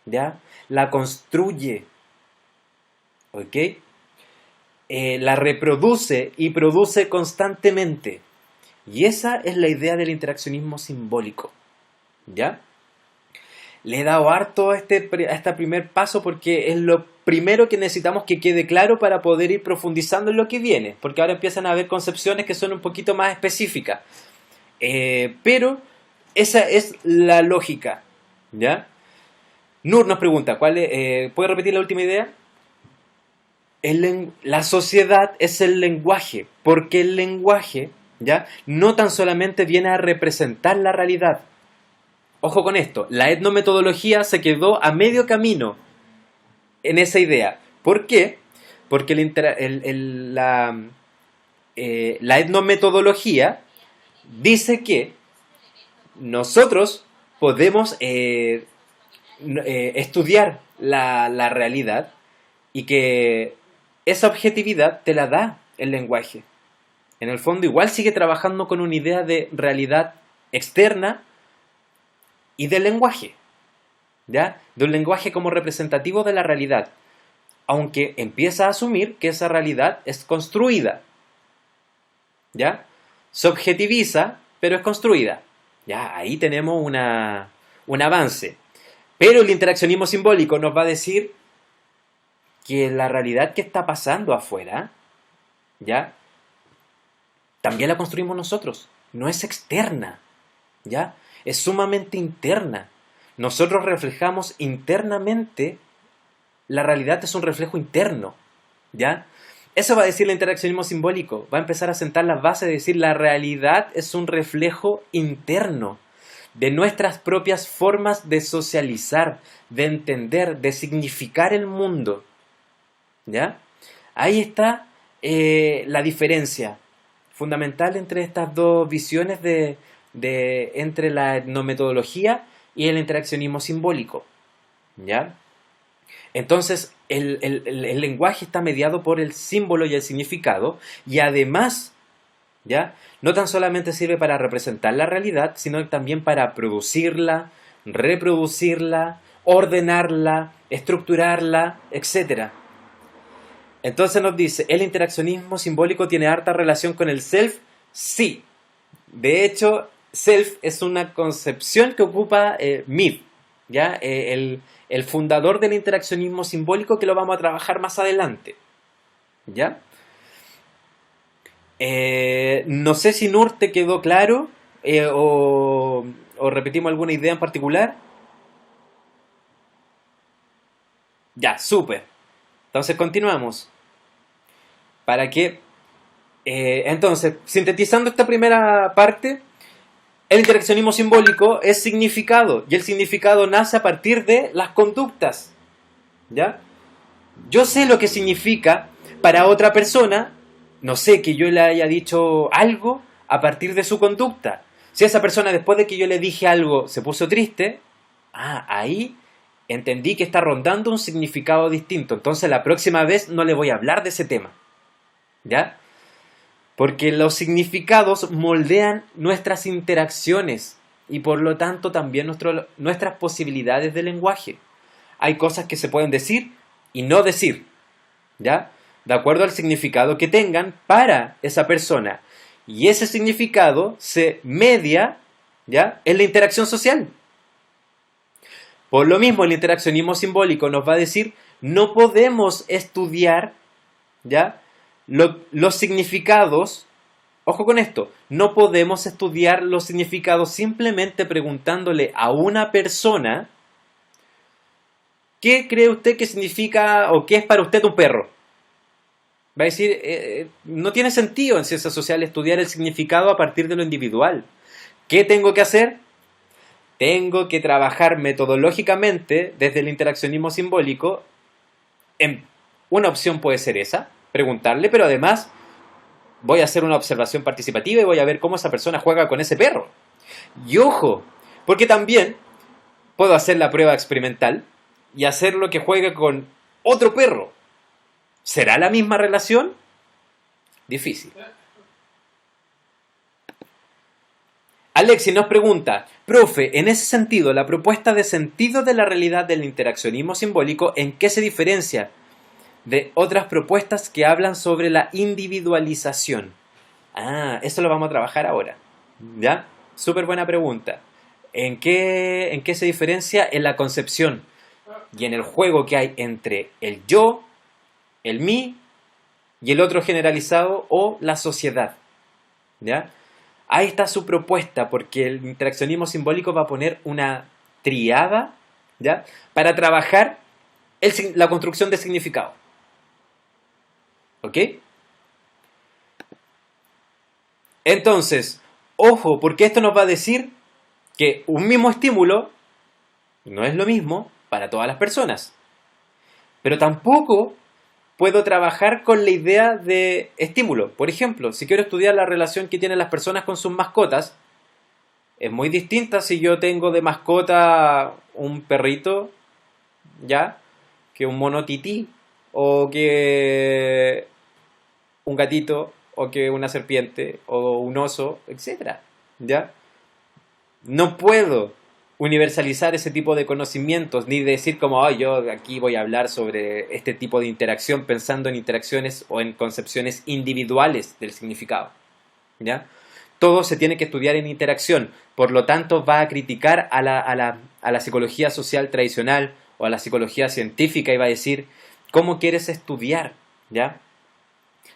¿Ya? La construye. ¿Ok? La reproduce y produce constantemente. Y esa es la idea del interaccionismo simbólico. ¿Ya? Le he dado harto a este primer paso porque es lo primero que necesitamos que quede claro para poder ir profundizando en lo que viene. Porque ahora empiezan a haber concepciones que son un poquito más específicas. Pero esa es la lógica. ¿Ya? Nur nos pregunta, ¿puede repetir la última idea? La sociedad es el lenguaje, porque el lenguaje, ¿ya?, no tan solamente viene a representar la realidad. Ojo con esto, la etnometodología se quedó a medio camino en esa idea. ¿Por qué? Porque la etnometodología dice que nosotros podemos estudiar la realidad y que esa objetividad te la da el lenguaje. En el fondo igual sigue trabajando con una idea de realidad externa y del lenguaje, ¿ya? De un lenguaje como representativo de la realidad, aunque empieza a asumir que esa realidad es construida, ¿ya? Se objetiviza, pero es construida. Ya, ahí tenemos un avance. Pero el interaccionismo simbólico nos va a decir que la realidad que está pasando afuera, ¿ya?, también la construimos nosotros. No es externa, ¿ya? Es sumamente interna. Nosotros reflejamos internamente, la realidad es un reflejo interno, ¿ya? Eso va a decir el interaccionismo simbólico. Va a empezar a sentar las bases de decir la realidad es un reflejo interno de nuestras propias formas de socializar, de entender, de significar el mundo, ¿ya? Ahí está la diferencia fundamental entre estas dos visiones entre la etnometodología y el interaccionismo simbólico, ¿ya? Entonces, el lenguaje está mediado por el símbolo y el significado, y además, ¿ya?, no tan solamente sirve para representar la realidad, sino también para producirla, reproducirla, ordenarla, estructurarla, etc. Entonces nos dice, ¿el interaccionismo simbólico tiene harta relación con el self? Sí. De hecho, self es una concepción que ocupa Mead, ¿ya? El fundador del interaccionismo simbólico, que lo vamos a trabajar más adelante, ¿ya? No sé si Nur te quedó claro o repetimos alguna idea en particular. Ya, súper. Entonces continuamos. Para que, entonces, sintetizando esta primera parte, el interaccionismo simbólico es significado, y el significado nace a partir de las conductas, ¿ya? Yo sé lo que significa para otra persona, no sé, que yo le haya dicho algo a partir de su conducta. Si esa persona, después de que yo le dije algo, se puso triste, Ahí entendí que está rondando un significado distinto. Entonces la próxima vez no le voy a hablar de ese tema. ¿Ya? Porque los significados moldean nuestras interacciones y por lo tanto también nuestras posibilidades de lenguaje. Hay cosas que se pueden decir y no decir, ¿ya? De acuerdo al significado que tengan para esa persona. Y ese significado se media, ¿ya?, en la interacción social. Por lo mismo, el interaccionismo simbólico nos va a decir, no podemos estudiar, ¿ya?, los significados. Ojo con esto, no podemos estudiar los significados simplemente preguntándole a una persona ¿qué cree usted que significa o qué es para usted un perro? Va a decir, no tiene sentido en ciencias sociales estudiar el significado a partir de lo individual. ¿Qué tengo que hacer? Tengo que trabajar metodológicamente desde el interaccionismo simbólico. Una opción puede ser esa, preguntarle, pero además voy a hacer una observación participativa y voy a ver cómo esa persona juega con ese perro. Y ojo, porque también puedo hacer la prueba experimental y hacerlo que juegue con otro perro. ¿Será la misma relación? Difícil. Alexi nos pregunta, profe, en ese sentido, la propuesta de sentido de la realidad del interaccionismo simbólico, ¿en qué se diferencia de otras propuestas que hablan sobre la individualización? Eso lo vamos a trabajar ahora. ¿Ya? Súper buena pregunta. ¿En qué se diferencia? En la concepción y en el juego que hay entre el yo, el mí y el otro generalizado o la sociedad. ¿Ya? Ahí está su propuesta, porque el interaccionismo simbólico va a poner una triada, ¿ya?, para trabajar la construcción de significado. ¿Ok? Entonces, ojo, porque esto nos va a decir que un mismo estímulo no es lo mismo para todas las personas. Pero tampoco puedo trabajar con la idea de estímulo. Por ejemplo, si quiero estudiar la relación que tienen las personas con sus mascotas, es muy distinta si yo tengo de mascota un perrito, ¿ya?, que un mono tití, o que un gatito, o que una serpiente, o un oso, etc. ¿Ya? No puedo universalizar ese tipo de conocimientos, ni decir como, yo aquí voy a hablar sobre este tipo de interacción pensando en interacciones o en concepciones individuales del significado. ¿Ya? Todo se tiene que estudiar en interacción, por lo tanto va a criticar a la psicología social tradicional o a la psicología científica y va a decir, ¿cómo quieres estudiar? ¿Ya?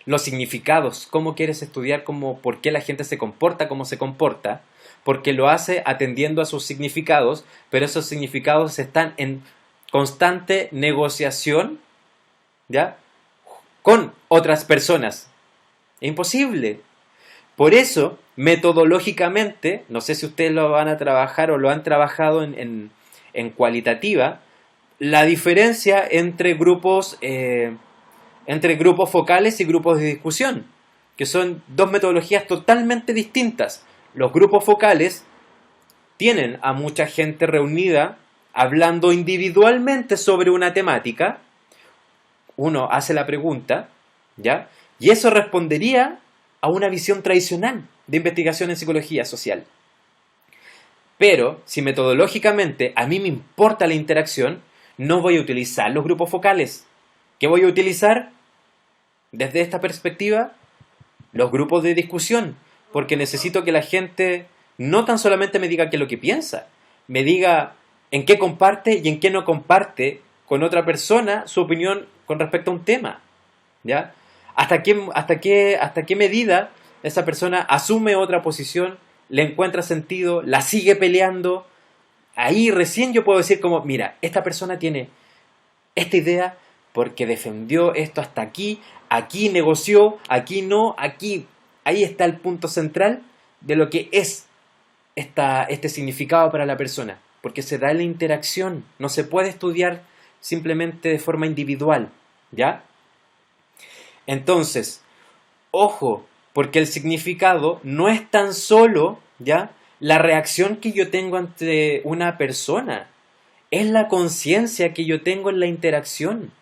Los significados, ¿cómo quieres estudiar por qué la gente se comporta como se comporta? Porque lo hace atendiendo a sus significados, pero esos significados están en constante negociación, ¿ya?, con otras personas. Es imposible. Por eso, metodológicamente, no sé si ustedes lo van a trabajar o lo han trabajado en cualitativa, la diferencia entre grupos focales y grupos de discusión, que son dos metodologías totalmente distintas. Los grupos focales tienen a mucha gente reunida hablando individualmente sobre una temática. Uno hace la pregunta, ¿ya?, y eso respondería a una visión tradicional de investigación en psicología social. Pero, si metodológicamente a mí me importa la interacción, no voy a utilizar los grupos focales. ¿Qué voy a utilizar? Desde esta perspectiva, los grupos de discusión, porque necesito que la gente no tan solamente me diga qué es lo que piensa, me diga en qué comparte y en qué no comparte con otra persona su opinión con respecto a un tema, ¿ya? ¿Hasta qué medida esa persona asume otra posición, le encuentra sentido, la sigue peleando? Ahí recién yo puedo decir como, mira, esta persona tiene esta idea porque defendió esto hasta aquí negoció, aquí no, aquí. Ahí está el punto central de lo que es este significado para la persona, porque se da en la interacción, no se puede estudiar simplemente de forma individual, ¿ya? Entonces, ojo, porque el significado no es tan solo, ¿ya?, la reacción que yo tengo ante una persona. es la conciencia que yo tengo en la interacción,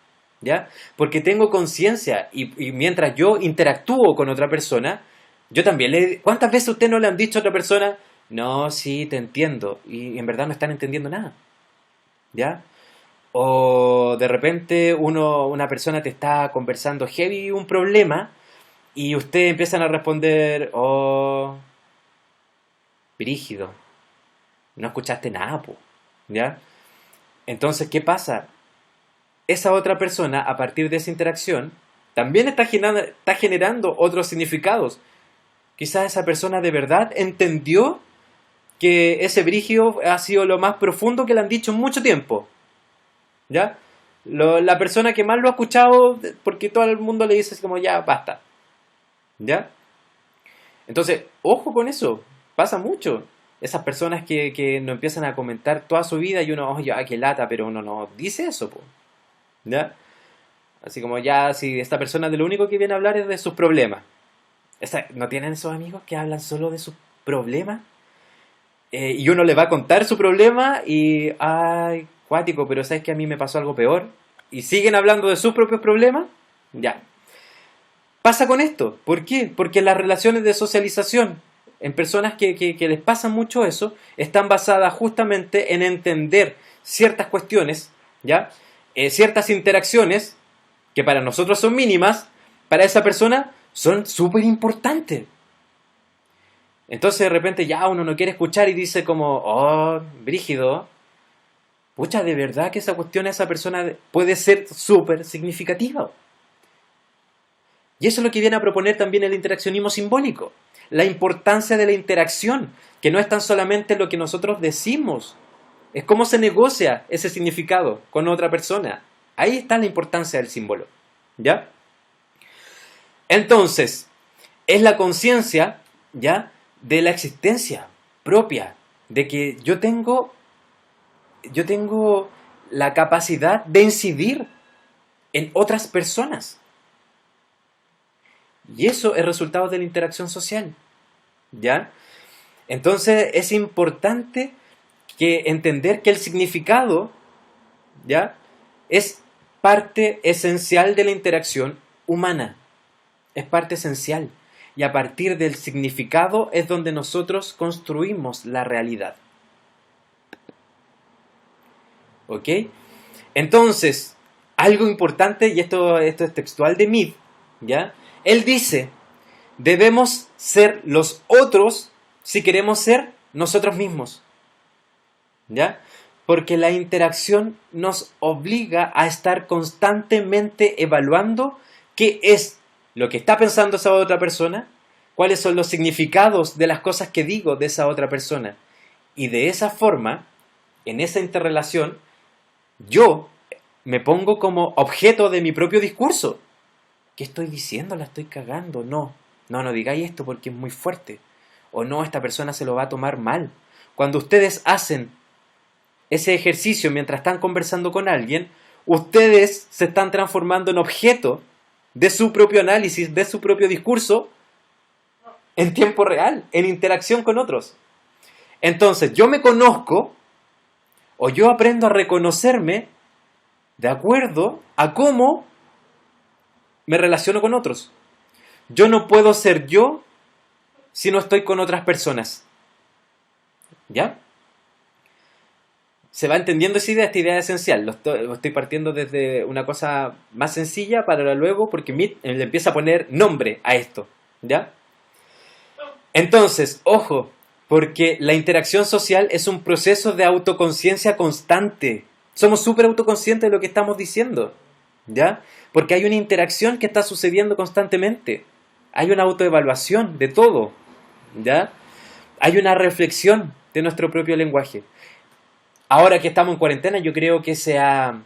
¿ya? Porque tengo conciencia y mientras yo interactúo con otra persona, yo también le... ¿Cuántas veces usted no le han dicho a otra persona, no, sí, te entiendo, y en verdad no están entendiendo nada, ¿ya? O de repente una persona te está conversando heavy un problema y ustedes empiezan a responder, oh, brígido, no escuchaste nada, po, ¿ya? Entonces, ¿qué pasa? Esa otra persona, a partir de esa interacción, también está generando otros significados. Quizás esa persona de verdad entendió que ese brígido ha sido lo más profundo que le han dicho en mucho tiempo, ¿ya? La persona que más lo ha escuchado, porque todo el mundo le dice así como, ya, basta, ¿ya? Entonces, ojo con eso, pasa mucho. Esas personas que nos empiezan a comentar toda su vida y uno, oye, qué lata, pero uno no dice eso, po, ¿ya? Así como ya, si esta persona de lo único que viene a hablar es de sus problemas. ¿No tienen esos amigos que hablan solo de sus problemas? Y uno le va a contar su problema y, ay, cuático, pero ¿sabes que a mí me pasó algo peor? Y siguen hablando de sus propios problemas. Ya. Pasa con esto. ¿Por qué? Porque las relaciones de socialización en personas que les pasa mucho eso están basadas justamente en entender ciertas cuestiones, ¿ya? Ciertas interacciones que para nosotros son mínimas, para esa persona son súper importantes. Entonces de repente ya uno no quiere escuchar y dice como, oh, brígido, pucha, de verdad que esa cuestión a esa persona puede ser súper significativa. Y eso es lo que viene a proponer también el interaccionismo simbólico. La importancia de la interacción, que no es tan solamente lo que nosotros decimos, es cómo se negocia ese significado con otra persona. Ahí está la importancia del símbolo, ¿ya? Entonces, es la conciencia, ¿ya?, de la existencia propia, de que yo tengo la capacidad de incidir en otras personas. Y eso es resultado de la interacción social, ¿ya? Entonces es importante entender que el significado, ¿ya?, es parte esencial de la interacción humana. Es parte esencial. Y a partir del significado es donde nosotros construimos la realidad. ¿Ok? Entonces, algo importante, y esto es textual de Mead, ¿ya? Él dice, debemos ser los otros si queremos ser nosotros mismos, ¿ya? Porque la interacción nos obliga a estar constantemente evaluando qué es lo que está pensando esa otra persona, cuáles son los significados de las cosas que digo de esa otra persona. Y de esa forma, en esa interrelación, yo me pongo como objeto de mi propio discurso. ¿Qué estoy diciendo? ¿La estoy cagando? No digáis esto porque es muy fuerte. O no, esta persona se lo va a tomar mal. Cuando ustedes hacen ese ejercicio mientras están conversando con alguien, ustedes se están transformando en objeto de su propio análisis, de su propio discurso, en tiempo real, en interacción con otros. Entonces, yo me conozco, o yo aprendo a reconocerme de acuerdo a cómo me relaciono con otros. Yo no puedo ser yo si no estoy con otras personas. ¿Ya? Se va entendiendo esa idea, esta idea esencial. Lo estoy partiendo desde una cosa más sencilla para luego, porque Mead le empieza a poner nombre a esto, ¿ya? Entonces, ojo, porque la interacción social es un proceso de autoconciencia constante. Somos súper autoconscientes de lo que estamos diciendo, ¿ya? Porque hay una interacción que está sucediendo constantemente. Hay una autoevaluación de todo, ¿ya? Hay una reflexión de nuestro propio lenguaje. Ahora que estamos en cuarentena, yo creo que se ha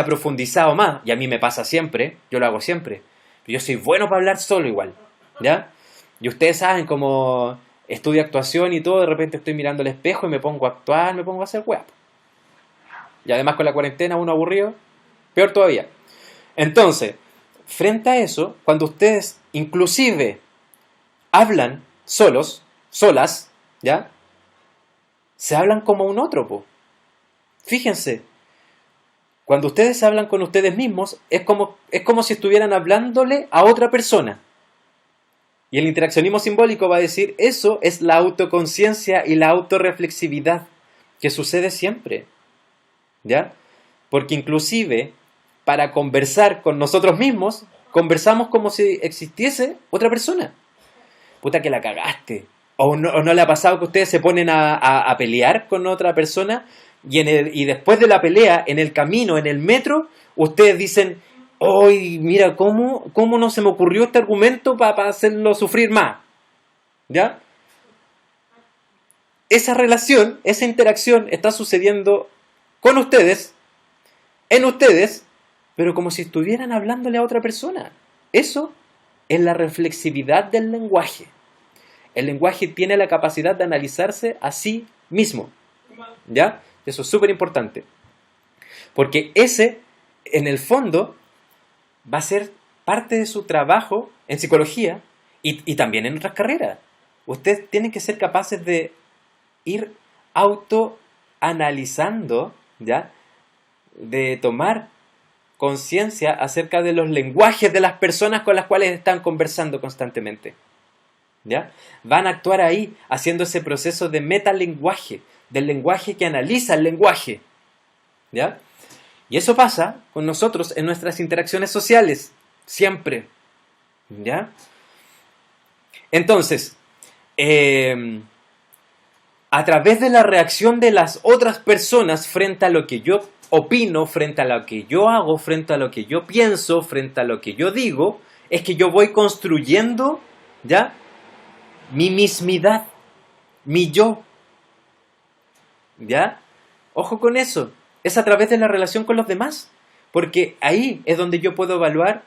profundizado más. Y a mí me pasa siempre, yo lo hago siempre. Yo soy bueno para hablar solo igual, ¿ya? Y ustedes saben, como estudio actuación y todo, de repente estoy mirando el espejo y me pongo a actuar, me pongo a hacer weá. Y además con la cuarentena uno aburrido, peor todavía. Entonces, frente a eso, cuando ustedes inclusive hablan solos, solas, ¿ya? Se hablan como un otro, po. Fíjense, cuando ustedes hablan con ustedes mismos, es como si estuvieran hablándole a otra persona. Y el interaccionismo simbólico va a decir, eso es la autoconciencia y la autorreflexividad que sucede siempre. ¿Ya? Porque inclusive, para conversar con nosotros mismos, conversamos como si existiese otra persona. Puta que la cagaste. O no le ha pasado que ustedes se ponen a pelear con otra persona y después de la pelea, en el camino, en el metro, ustedes dicen, ¡ay, mira, cómo no se me ocurrió este argumento para hacerlo sufrir más! ¿Ya? Esa relación, esa interacción está sucediendo con ustedes, en ustedes, pero como si estuvieran hablándole a otra persona. Eso es la reflexividad del lenguaje. El lenguaje tiene la capacidad de analizarse a sí mismo. ¿Ya? Eso es súper importante. Porque ese, en el fondo, va a ser parte de su trabajo en psicología y también en otras carreras. Ustedes tienen que ser capaces de ir autoanalizando, ¿ya? De tomar conciencia acerca de los lenguajes de las personas con las cuales están conversando constantemente. ¿Ya? Van a actuar ahí haciendo ese proceso de metalenguaje, del lenguaje que analiza el lenguaje. ¿Ya? Y eso pasa con nosotros en nuestras interacciones sociales, siempre. ¿Ya? Entonces, a través de la reacción de las otras personas frente a lo que yo opino, frente a lo que yo hago, frente a lo que yo pienso, frente a lo que yo digo, es que yo voy construyendo, ¿ya?, mi mismidad, mi yo. ¿Ya? Ojo con eso. Es a través de la relación con los demás. Porque ahí es donde yo puedo evaluar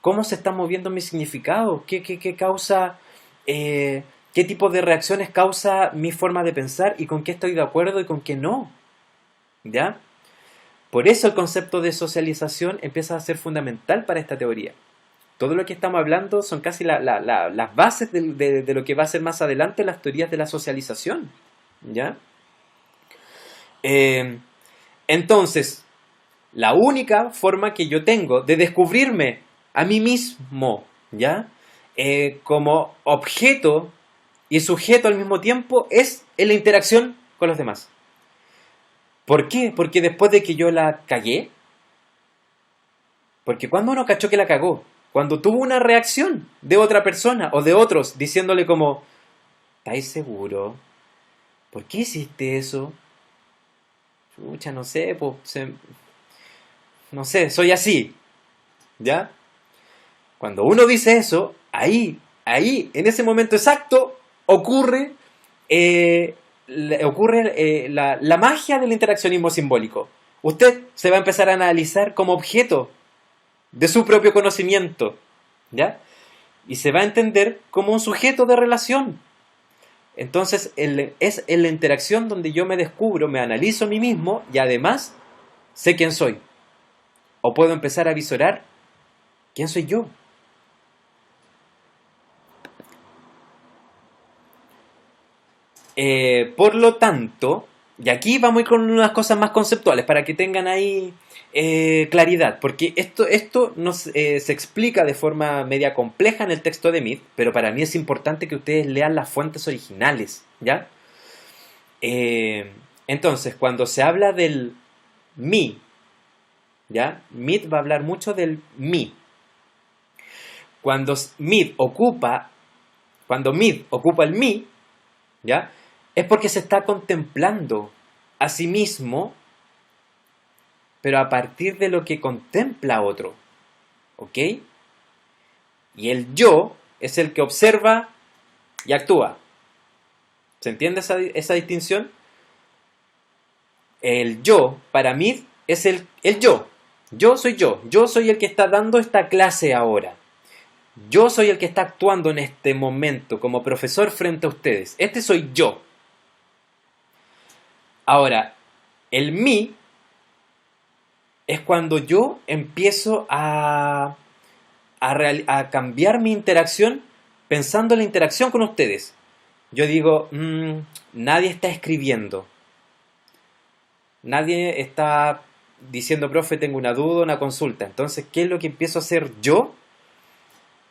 cómo se está moviendo mi significado, qué causa, qué tipo de reacciones causa mi forma de pensar y con qué estoy de acuerdo y con qué no. ¿Ya? Por eso el concepto de socialización empieza a ser fundamental para esta teoría. Todo lo que estamos hablando son casi las bases de lo que va a ser más adelante las teorías de la socialización. ¿Ya? Entonces, la única forma que yo tengo de descubrirme a mí mismo, ¿ya?, como objeto y sujeto al mismo tiempo es en la interacción con los demás. ¿Por qué? Porque después de que yo la cagué, porque cuando uno cachó que la cagó, cuando tuvo una reacción de otra persona o de otros diciéndole como, ¿estáis seguro? ¿Por qué hiciste eso? Chucha, no sé, pues, no sé, soy así. ¿Ya? Cuando uno dice eso, ahí, en ese momento exacto, ocurre la magia del interaccionismo simbólico. Usted se va a empezar a analizar como objeto de su propio conocimiento, ¿ya? Y se va a entender como un sujeto de relación. Entonces, es en la interacción donde yo me descubro, me analizo a mí mismo y además sé quién soy. O puedo empezar a visorar quién soy yo. Por lo tanto, y aquí vamos a ir con unas cosas más conceptuales para que tengan ahí claridad, porque esto se explica de forma media compleja en el texto de Mead, pero para mí es importante que ustedes lean las fuentes originales, ¿ya? Entonces, cuando se habla del mí, ¿ya? Mead va a hablar mucho del mí. Cuando Mead ocupa el mí, ¿ya?, es porque se está contemplando a sí mismo, pero a partir de lo que contempla otro. ¿Ok? Y el yo es el que observa y actúa. ¿Se entiende esa distinción? El yo, para mí, es el yo. Yo soy yo. Yo soy el que está dando esta clase ahora. Yo soy el que está actuando en este momento como profesor frente a ustedes. Este soy yo. Ahora, el mí es cuando yo empiezo a cambiar mi interacción pensando en la interacción con ustedes. Yo digo, nadie está escribiendo. Nadie está diciendo, profe, tengo una duda, una consulta. Entonces, ¿qué es lo que empiezo a hacer yo?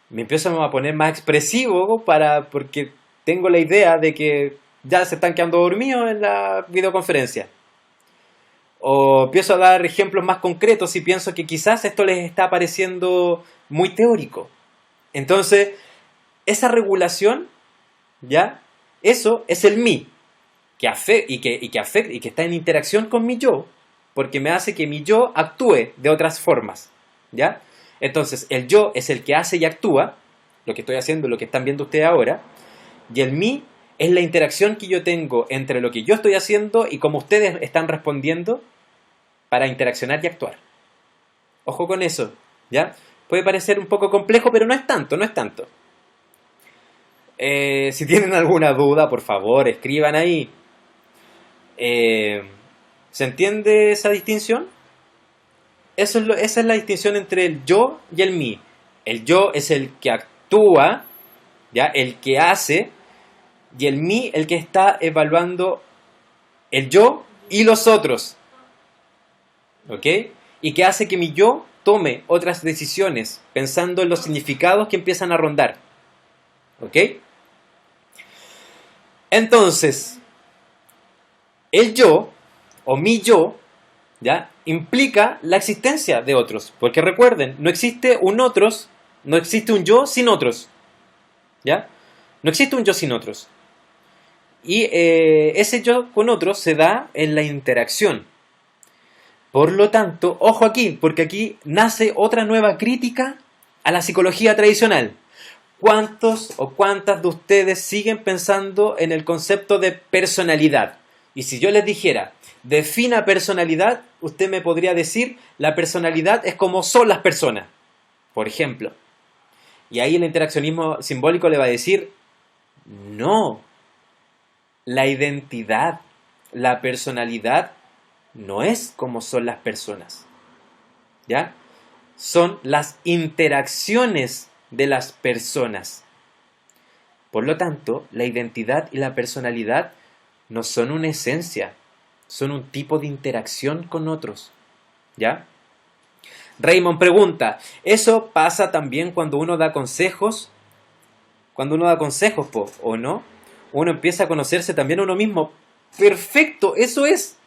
Me empiezo a poner más expresivo porque tengo la idea de que ya se están quedando dormidos en la videoconferencia. O empiezo a dar ejemplos más concretos y pienso que quizás esto les está pareciendo muy teórico. Entonces, esa regulación, ¿ya? Eso es el mí, que afecta y que está en interacción con mi yo, porque me hace que mi yo actúe de otras formas, ¿ya? Entonces, el yo es el que hace y actúa, lo que estoy haciendo, lo que están viendo ustedes ahora, y el mí es la interacción que yo tengo entre lo que yo estoy haciendo y cómo ustedes están respondiendo para interaccionar y actuar. Ojo con eso, ¿ya? Puede parecer un poco complejo, pero no es tanto, no es tanto. Si tienen alguna duda, por favor, escriban ahí. ¿Se entiende esa distinción? Esa es la distinción entre el yo y el mí. El yo es el que actúa, ¿ya? El que hace, y el mí el que está evaluando el yo y los otros. ¿Ok? Y que hace que mi yo tome otras decisiones pensando en los significados que empiezan a rondar. ¿Ok? Entonces, el yo, o mi yo, ¿ya? Implica la existencia de otros. Porque recuerden, no existe un otros, no existe un yo sin otros. ¿Ya? No existe un yo sin otros. Y ese yo con otros se da en la interacción. Por lo tanto, ojo aquí, porque aquí nace otra nueva crítica a la psicología tradicional. ¿Cuántos o cuántas de ustedes siguen pensando en el concepto de personalidad? Y si yo les dijera, defina personalidad, usted me podría decir, la personalidad es como son las personas, por ejemplo. Y ahí el interaccionismo simbólico le va a decir, no, la identidad, la personalidad no es como son las personas, ¿ya? Son las interacciones de las personas. Por lo tanto, la identidad y la personalidad no son una esencia, son un tipo de interacción con otros, ¿ya? Raymond pregunta, ¿eso pasa también cuando uno da consejos? Cuando uno da consejos, ¿o no? Uno empieza a conocerse también a uno mismo. Perfecto, eso es.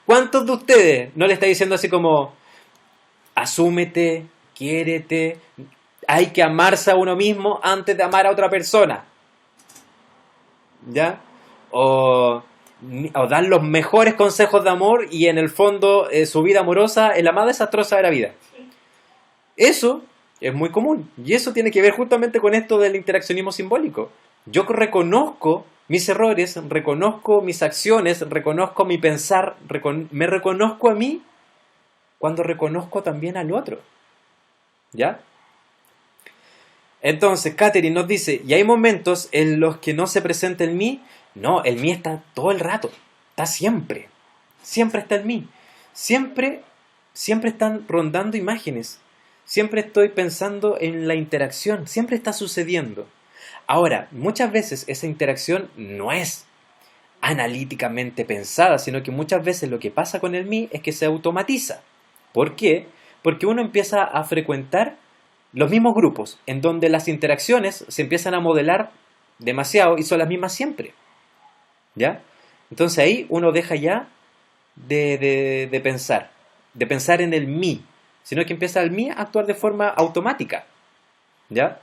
¿Cuántos de ustedes no le está diciendo así como, asúmete, quiérete, hay que amarse a uno mismo antes de amar a otra persona? ¿Ya? O dar los mejores consejos de amor y en el fondo su vida amorosa es la más desastrosa de la vida. Eso es muy común y eso tiene que ver justamente con esto del interaccionismo simbólico. Yo reconozco mis errores, reconozco mis acciones, reconozco mi pensar, me reconozco a mí cuando reconozco también al otro. ¿Ya? Entonces, Catherine nos dice, ¿y hay momentos en los que no se presenta el mí? No, el mí está todo el rato, está siempre. Siempre está el mí. Siempre están rondando imágenes. Siempre estoy pensando en la interacción, siempre está sucediendo. Ahora, muchas veces esa interacción no es analíticamente pensada, sino que muchas veces lo que pasa con el mí es que se automatiza. ¿Por qué? Porque uno empieza a frecuentar los mismos grupos, en donde las interacciones se empiezan a modelar demasiado y son las mismas siempre. ¿Ya? Entonces ahí uno deja ya de pensar en el mí, sino que empieza el mí a actuar de forma automática. ¿Ya?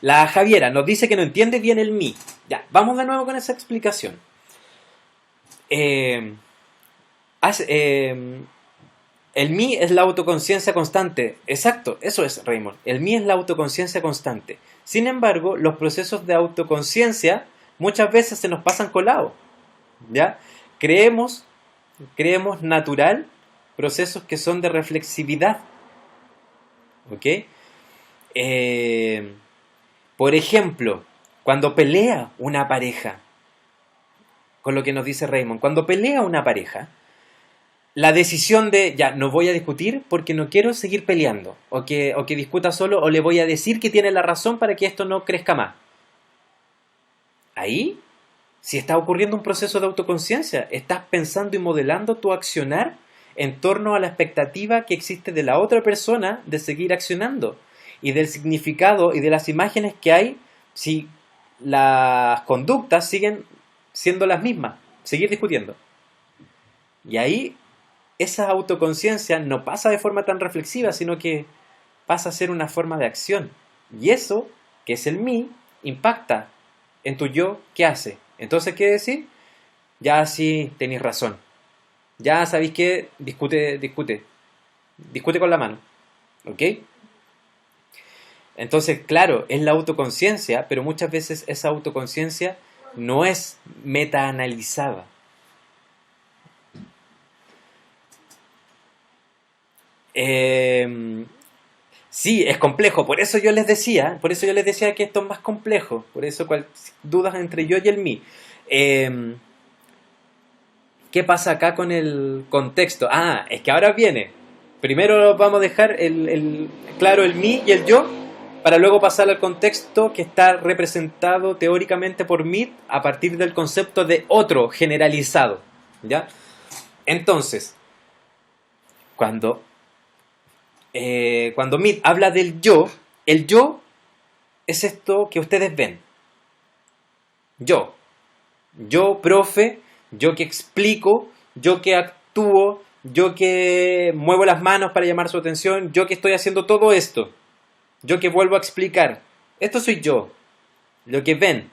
La Javiera nos dice que no entiende bien el mí. Ya, vamos de nuevo con esa explicación. El mí es la autoconciencia constante. Exacto, eso es, Raymond. El mí es la autoconciencia constante. Sin embargo, los procesos de autoconciencia muchas veces se nos pasan colados. ¿Ya? Creemos natural procesos que son de reflexividad. ¿Ok? Por ejemplo, cuando pelea una pareja, con lo que nos dice Raymond, cuando pelea una pareja, la decisión de, ya, no voy a discutir porque no quiero seguir peleando, o que discuta solo, o le voy a decir que tiene la razón para que esto no crezca más. Ahí Si está ocurriendo un proceso de autoconciencia, estás pensando y modelando tu accionar en torno a la expectativa que existe de la otra persona de seguir accionando y del significado y de las imágenes que hay si las conductas siguen siendo las mismas, seguir discutiendo. Y ahí esa autoconciencia no pasa de forma tan reflexiva, sino que pasa a ser una forma de acción. Y eso, que es el mí, impacta en tu yo, ¿qué hace? Entonces, ¿qué decir? Ya sí tenéis razón. Ya sabéis que discute con la mano. ¿Ok? Entonces, claro, es la autoconciencia, pero muchas veces esa autoconciencia no es metaanalizada. Sí, es complejo, por eso yo les decía que esto es más complejo, por eso dudas entre yo y el mí. ¿Qué pasa acá con el contexto? Ah, es que ahora viene. Primero vamos a dejar claro el mí y el yo, para luego pasar al contexto que está representado teóricamente por mí a partir del concepto de otro generalizado. ¿Ya? Entonces, cuando Mead habla del yo, el yo es esto que ustedes ven. Yo profe, yo que explico, yo que actúo, yo que muevo las manos para llamar su atención, yo que estoy haciendo todo esto, yo que vuelvo a explicar. Esto soy yo, lo que ven,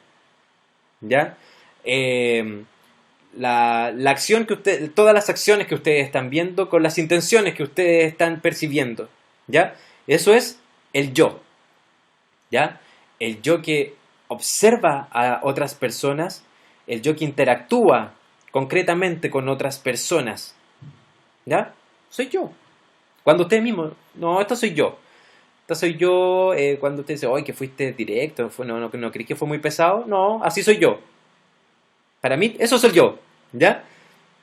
¿ya? La acción todas las acciones que ustedes están viendo con las intenciones que ustedes están percibiendo, ¿ya? Eso es el yo, ¿ya? El yo que observa a otras personas, el yo que interactúa concretamente con otras personas, ¿ya? Soy yo. Cuando usted mismo, no, esto soy yo. Esto soy yo, cuando usted dice, oye, que fuiste directo, no creí que fue muy pesado, no, así soy yo. Para mí, eso soy yo, ¿ya?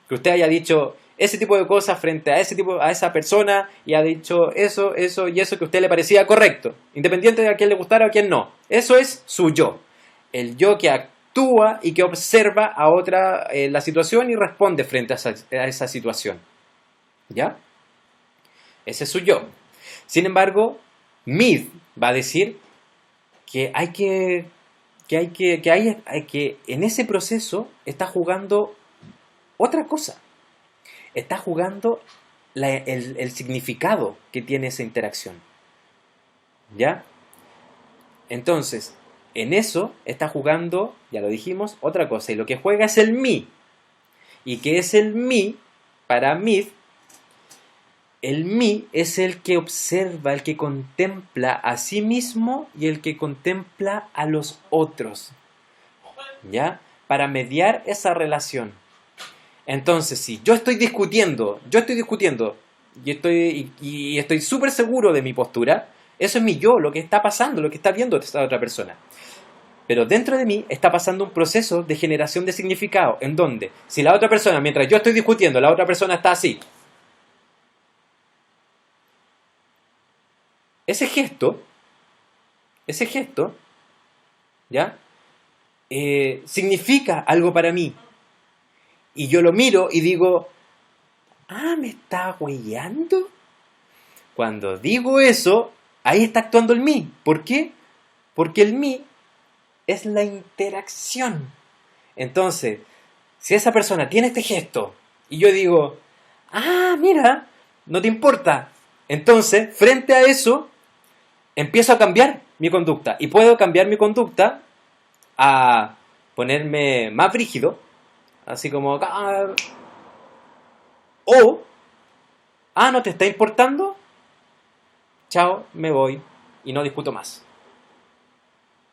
Que usted haya dicho ese tipo de cosas frente a esa persona y ha dicho eso y eso que a usted le parecía correcto, independiente de a quién le gustara o a quién no. Eso es su yo. El yo que actúa y que observa a otra la situación y responde frente a esa situación. ¿Ya? Ese es su yo. Sin embargo, Mead va a decir que que en ese proceso está jugando otra cosa. Está jugando el significado que tiene esa interacción. ¿Ya? Entonces, en eso está jugando, ya lo dijimos, otra cosa. Y lo que juega es el mí. ¿Y qué es el mí? Para mí, el mí es el que observa, el que contempla a sí mismo y el que contempla a los otros. ¿Ya? Para mediar esa relación. Entonces, si yo estoy discutiendo y estoy súper seguro de mi postura, eso es mi yo, lo que está pasando, lo que está viendo esta otra persona. Pero dentro de mí está pasando un proceso de generación de significado, en donde, si la otra persona, mientras yo estoy discutiendo, la otra persona está así, ese gesto, ¿ya? Significa algo para mí. Y yo lo miro y digo, ¿me está huellando? Cuando digo eso, ahí está actuando el mí. ¿Por qué? Porque el mí es la interacción. Entonces, si esa persona tiene este gesto y yo digo, mira, no te importa. Entonces, frente a eso, empiezo a cambiar mi conducta. Y puedo cambiar mi conducta a ponerme más brígido, así como, ¿no te está importando? Chao, me voy y no discuto más.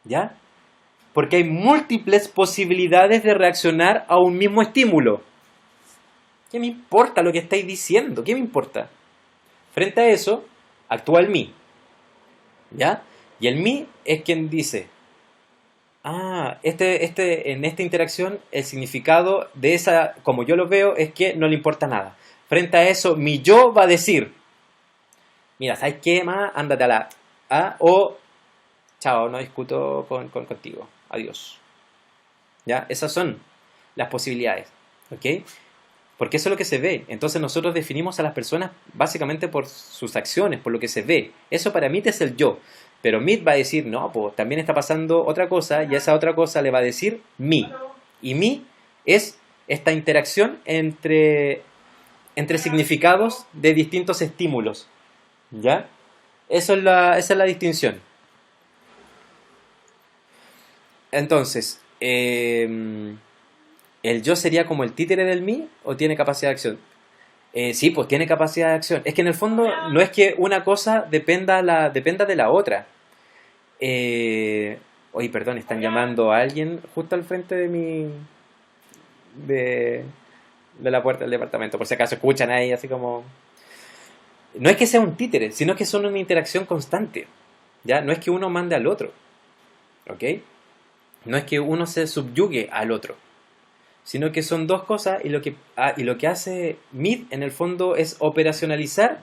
¿Ya? Porque hay múltiples posibilidades de reaccionar a un mismo estímulo. ¿Qué me importa lo que estáis diciendo? ¿Qué me importa? Frente a eso, actúa el mí. ¿Ya? Y el mí es quien dice, en esta interacción el significado de esa, como yo lo veo, es que no le importa nada. Frente a eso, mi yo va a decir, mira, ¿sabes qué más? Ándate a la A o chao, no discuto contigo. Adiós. ¿Ya? Esas son las posibilidades, ¿ok? Porque eso es lo que se ve. Entonces nosotros definimos a las personas básicamente por sus acciones, por lo que se ve. Eso para Mead es el yo. Pero Mead va a decir, no, pues también está pasando otra cosa y esa otra cosa le va a decir me. Y me es esta interacción entre significados de distintos estímulos. ¿Ya? Esa es la distinción. Entonces, ¿el yo sería como el títere del mí o tiene capacidad de acción? Sí, pues tiene capacidad de acción. Es que en el fondo no es que una cosa dependa de la otra. Oye, perdón, están llamando a alguien justo al frente de, de la puerta del departamento. Por si acaso escuchan ahí así como... No es que sea un títere, sino que son una interacción constante. ¿Ya? No es que uno mande al otro. ¿Ok? No es que uno se subyugue al otro, sino que son dos cosas y lo que hace Mead en el fondo es operacionalizar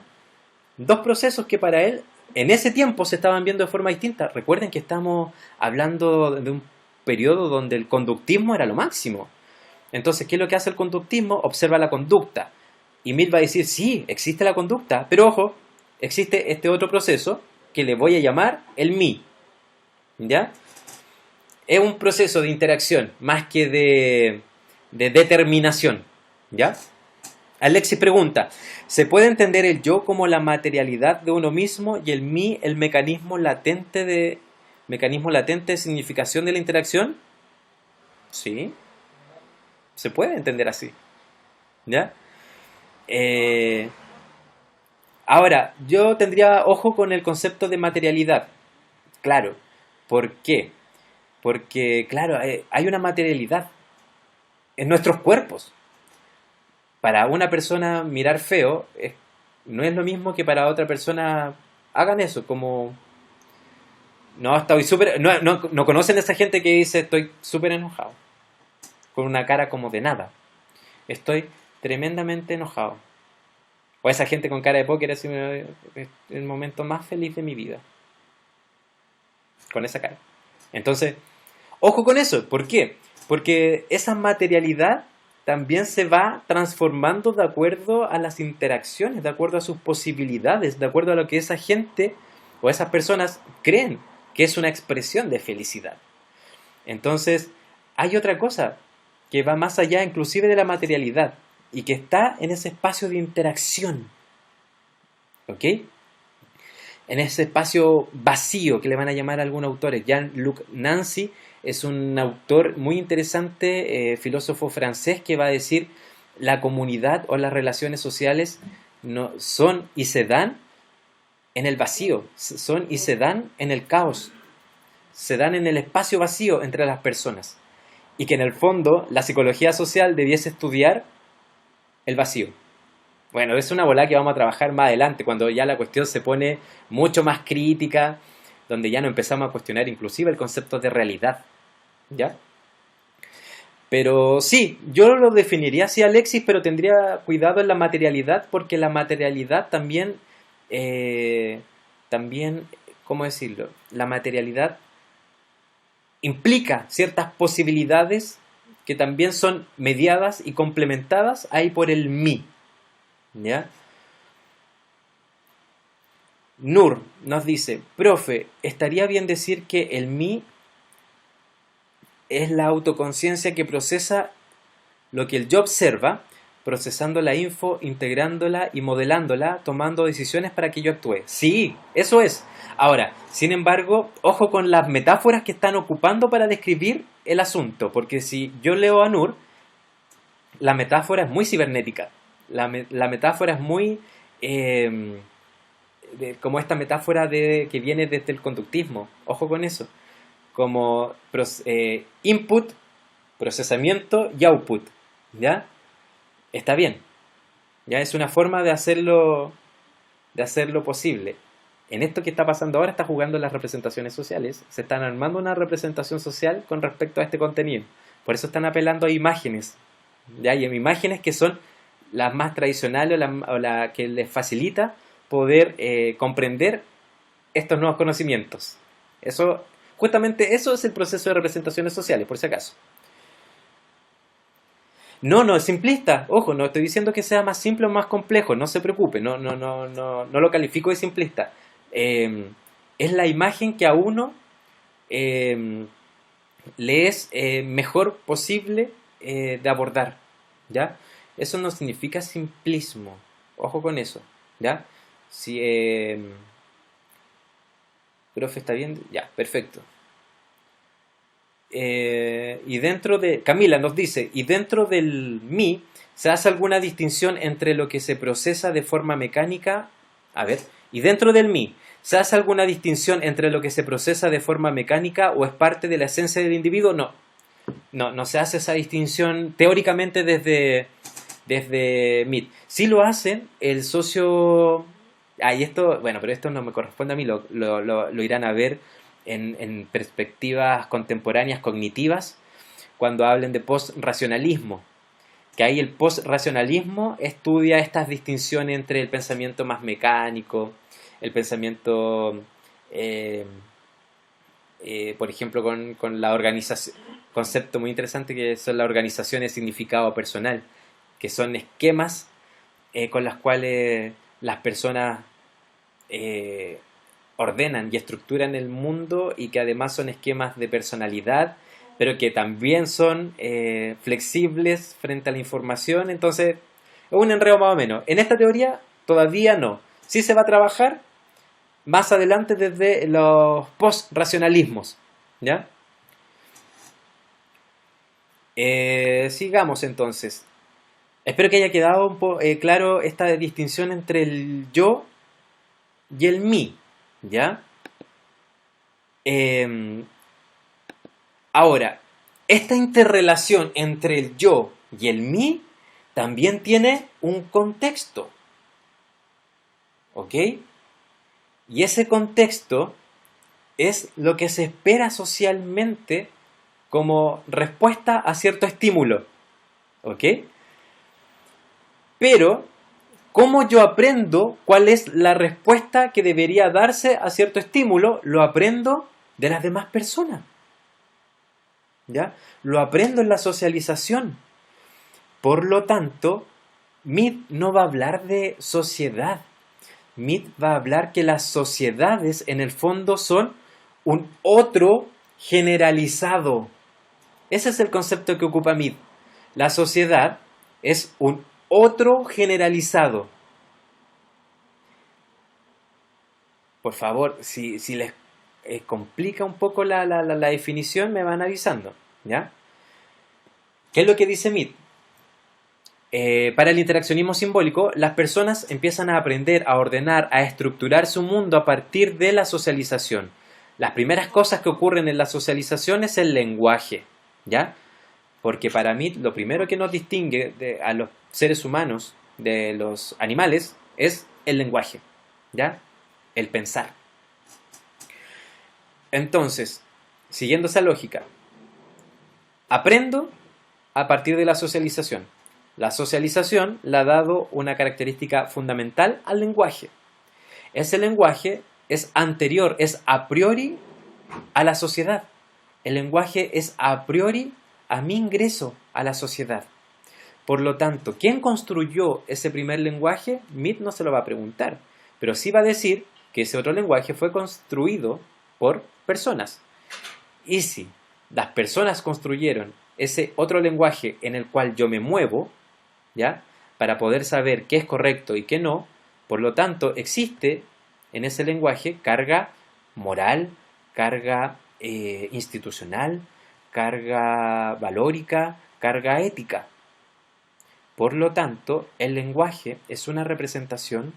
dos procesos que para él en ese tiempo se estaban viendo de forma distinta. Recuerden que estamos hablando de un periodo donde el conductismo era lo máximo. Entonces, ¿qué es lo que hace el conductismo? Observa la conducta. Y Mead va a decir, sí, existe la conducta, pero ojo, existe este otro proceso que le voy a llamar el mí. ¿Ya? Es un proceso de interacción más que de determinación. ¿Ya? Alexis pregunta, ¿se puede entender el yo como la materialidad de uno mismo y el mí el mecanismo latente de significación de la interacción? Sí, se puede entender así. ¿Ya? Ahora, yo tendría ojo con el concepto de materialidad. Claro, ¿por qué? Porque, claro, hay una materialidad en nuestros cuerpos. Para una persona mirar feo no es lo mismo que para otra persona hagan eso, como... No, estoy súper... No conocen a esa gente que dice estoy súper enojado, con una cara como de nada. Estoy tremendamente enojado. O esa gente con cara de póker, así, el momento más feliz de mi vida. Con esa cara. Entonces, ojo con eso. ¿Por qué? Porque esa materialidad también se va transformando de acuerdo a las interacciones, de acuerdo a sus posibilidades, de acuerdo a lo que esa gente o esas personas creen que es una expresión de felicidad. Entonces, hay otra cosa que va más allá inclusive de la materialidad y que está en ese espacio de interacción. ¿Ok? En ese espacio vacío que le van a llamar a algunos autores. Jean-Luc Nancy es un autor muy interesante, filósofo francés, que va a decir la comunidad o las relaciones sociales no, son y se dan en el vacío, son y se dan en el caos, se dan en el espacio vacío entre las personas. Y que en el fondo la psicología social debiese estudiar el vacío. Bueno, es una bola que vamos a trabajar más adelante, cuando ya la cuestión se pone mucho más crítica, donde ya no empezamos a cuestionar inclusive el concepto de realidad. ¿Ya? Pero sí, yo lo definiría así, Alexis, pero tendría cuidado en la materialidad, porque la materialidad también, ¿cómo decirlo? La materialidad implica ciertas posibilidades que también son mediadas y complementadas ahí por el mí. ¿Ya? Nur nos dice, profe, ¿estaría bien decir que el mí es la autoconciencia que procesa lo que el yo observa, procesando la info, integrándola y modelándola, tomando decisiones para que yo actúe? Sí, eso es. Ahora, sin embargo, ojo con las metáforas que están ocupando para describir el asunto, porque si yo leo a Nur, la metáfora es muy cibernética. La metáfora es muy... como esta metáfora que viene desde el conductismo. Ojo con eso. Como input, procesamiento y output. ¿Ya? Está bien. Ya es una forma de hacerlo posible. En esto que está pasando ahora está jugando las representaciones sociales. Se están armando una representación social con respecto a este contenido. Por eso están apelando a imágenes. ¿Ya? Y en imágenes que son las más tradicionales o la que les facilita poder comprender estos nuevos conocimientos. Justamente eso es el proceso de representaciones sociales, por si acaso. No, no es simplista. Ojo, no estoy diciendo que sea más simple o más complejo. No se preocupe. No lo califico de simplista. Es la imagen que a uno eh, le es mejor posible de abordar. ¿Ya? Eso no significa simplismo. Ojo con eso. ¿Ya? Si, profe, ¿está bien? Ya, perfecto. Y dentro de, Camila nos dice, y dentro del mí, ¿se hace alguna distinción entre lo que se procesa de forma mecánica? A ver, y dentro del mí, ¿se hace alguna distinción entre lo que se procesa de forma mecánica o es parte de la esencia del individuo? No, no se hace esa distinción teóricamente desde MIT. Sí lo hacen el socio... Ah, y esto, bueno, pero esto no me corresponde a mí, lo irán a ver en perspectivas contemporáneas cognitivas cuando hablen de post-racionalismo. Que ahí el post-racionalismo estudia estas distinciones entre el pensamiento más mecánico, el pensamiento, por ejemplo, con la organización, concepto muy interesante que son las organizaciones de significado personal, que son esquemas con las cuales las personas ordenan y estructuran el mundo y que además son esquemas de personalidad, pero que también son flexibles frente a la información. Entonces, es un enredo más o menos. En esta teoría todavía no. Sí se va a trabajar más adelante desde los post-racionalismos. ¿Ya? Sigamos entonces. Espero que haya quedado un poco claro esta distinción entre el yo y el mí. ¿Ya? Ahora, esta interrelación entre el yo y el mí también tiene un contexto. ¿Ok? Y ese contexto es lo que se espera socialmente como respuesta a cierto estímulo. ¿Ok? Pero, ¿cómo yo aprendo cuál es la respuesta que debería darse a cierto estímulo? Lo aprendo de las demás personas. ¿Ya? Lo aprendo en la socialización. Por lo tanto, Mead no va a hablar de sociedad. Mead va a hablar que las sociedades en el fondo son un otro generalizado. Ese es el concepto que ocupa Mead. La sociedad es un otro generalizado. Por favor, si les complica un poco la definición, me van avisando. ¿Ya? ¿Qué es lo que dice Mead? Para el interaccionismo simbólico, las personas empiezan a aprender, a ordenar, a estructurar su mundo a partir de la socialización. Las primeras cosas que ocurren en la socialización es el lenguaje, ¿ya? Porque para mí lo primero que nos distingue a los seres humanos de los animales es el lenguaje, ¿ya? El pensar. Entonces, siguiendo esa lógica, aprendo a partir de la socialización. La socialización le ha dado una característica fundamental al lenguaje. Ese lenguaje es anterior, es a priori a la sociedad. El lenguaje es a priori a mi ingreso a la sociedad. Por lo tanto, ¿quién construyó ese primer lenguaje? Mead no se lo va a preguntar, pero sí va a decir que ese otro lenguaje fue construido por personas. Y si las personas construyeron ese otro lenguaje en el cual yo me muevo, ¿ya? Para poder saber qué es correcto y qué no, por lo tanto, existe en ese lenguaje carga moral, carga institucional, carga valórica, carga ética. Por lo tanto, el lenguaje es una representación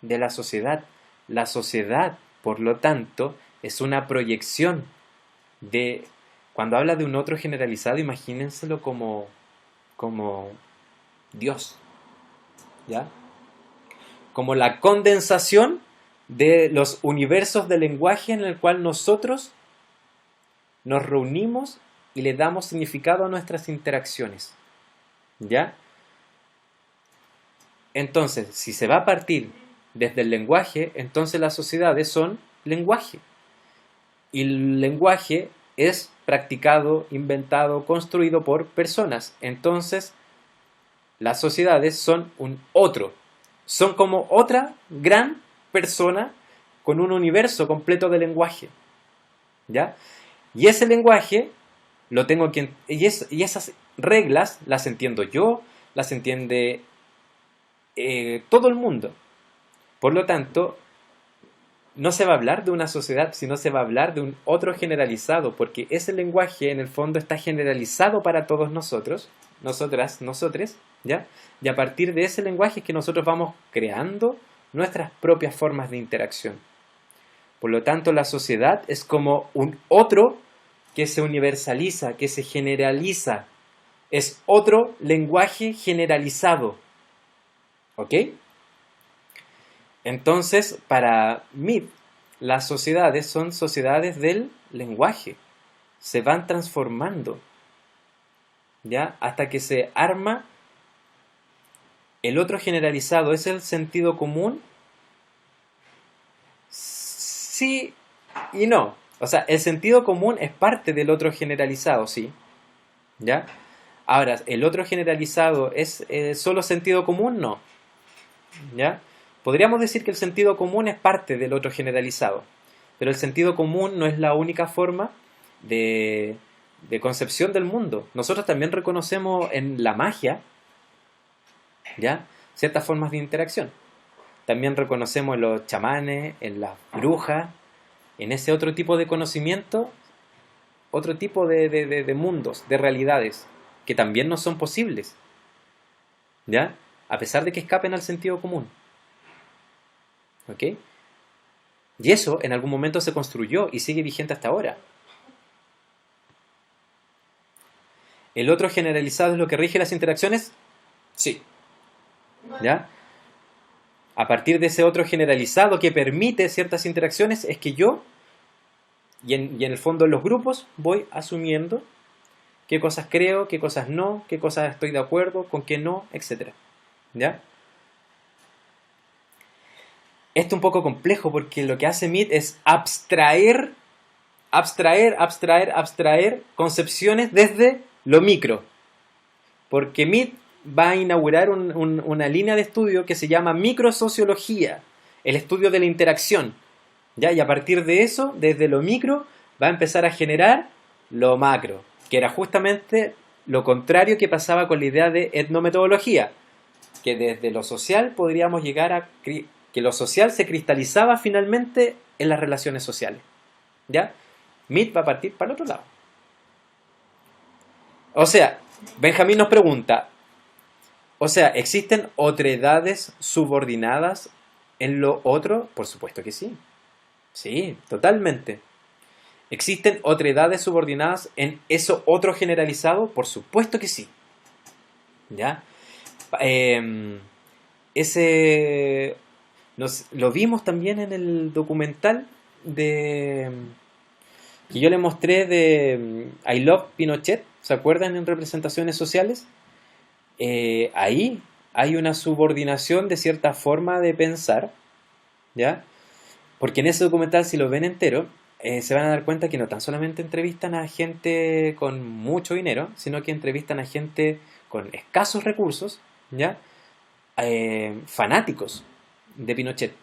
de la sociedad. La sociedad, por lo tanto, es una proyección de... Cuando habla de un otro generalizado, imagínenselo como Dios, ¿ya? Como la condensación de los universos de lenguaje en el cual nosotros nos reunimos y le damos significado a nuestras interacciones, ¿ya? Entonces, si se va a partir desde el lenguaje, entonces las sociedades son lenguaje. Y el lenguaje es practicado, inventado, construido por personas. Entonces, las sociedades son un otro. Son como otra gran persona con un universo completo de lenguaje. ¿Ya? Y ese lenguaje lo tengo que... Y esas reglas las entiendo yo, las entiende todo el mundo. Por lo tanto, no se va a hablar de una sociedad, sino se va a hablar de un otro generalizado, porque ese lenguaje en el fondo está generalizado para todos nosotros, nosotras, nosotres, ¿ya? Y a partir de ese lenguaje es que nosotros vamos creando nuestras propias formas de interacción. Por lo tanto, la sociedad es como un otro que se universaliza, que se generaliza. Es otro lenguaje generalizado. ¿Ok? Entonces, para mí, las sociedades son sociedades del lenguaje. Se van transformando, ¿ya? Hasta que se arma el otro generalizado. ¿Es el sentido común? Sí y no. O sea, el sentido común es parte del otro generalizado, sí. ¿Ya? Ahora, ¿el otro generalizado es solo sentido común? No. ¿Ya? Podríamos decir que el sentido común es parte del otro generalizado, pero el sentido común no es la única forma de concepción del mundo. Nosotros también reconocemos en la magia, ¿ya?, ciertas formas de interacción. También reconocemos en los chamanes, en las brujas, en ese otro tipo de conocimiento, otro tipo de mundos, de realidades, que también no son posibles, ¿ya?, a pesar de que escapen al sentido común. ¿Ok? Y eso en algún momento se construyó y sigue vigente hasta ahora. ¿El otro generalizado es lo que rige las interacciones? Sí. ¿Ya? A partir de ese otro generalizado que permite ciertas interacciones es que yo, y en el fondo en los grupos, voy asumiendo qué cosas creo, qué cosas no, qué cosas estoy de acuerdo, con qué no, etc. ¿Ya? Esto es un poco complejo porque lo que hace Mead es abstraer concepciones desde lo micro. Porque Mead va a inaugurar una línea de estudio que se llama microsociología, el estudio de la interacción. ¿Ya? Y a partir de eso, desde lo micro, va a empezar a generar lo macro, que era justamente lo contrario que pasaba con la idea de etnometodología, que desde lo social podríamos llegar a que lo social se cristalizaba finalmente en las relaciones sociales. ¿Ya? Mead va a partir para el otro lado. O sea, Benjamín nos pregunta, o sea, ¿existen otredades subordinadas en lo otro? Por supuesto que sí. Sí, totalmente. ¿Existen otredades subordinadas en eso otro generalizado? Por supuesto que sí. ¿Ya? Lo vimos también en el documental que yo le mostré de I Love Pinochet, ¿se acuerdan? En representaciones sociales. Ahí hay una subordinación de cierta forma de pensar, ¿ya? Porque en ese documental, si lo ven entero, se van a dar cuenta que no tan solamente entrevistan a gente con mucho dinero, sino que entrevistan a gente con escasos recursos, ¿ya? Fanáticos de Pinochet.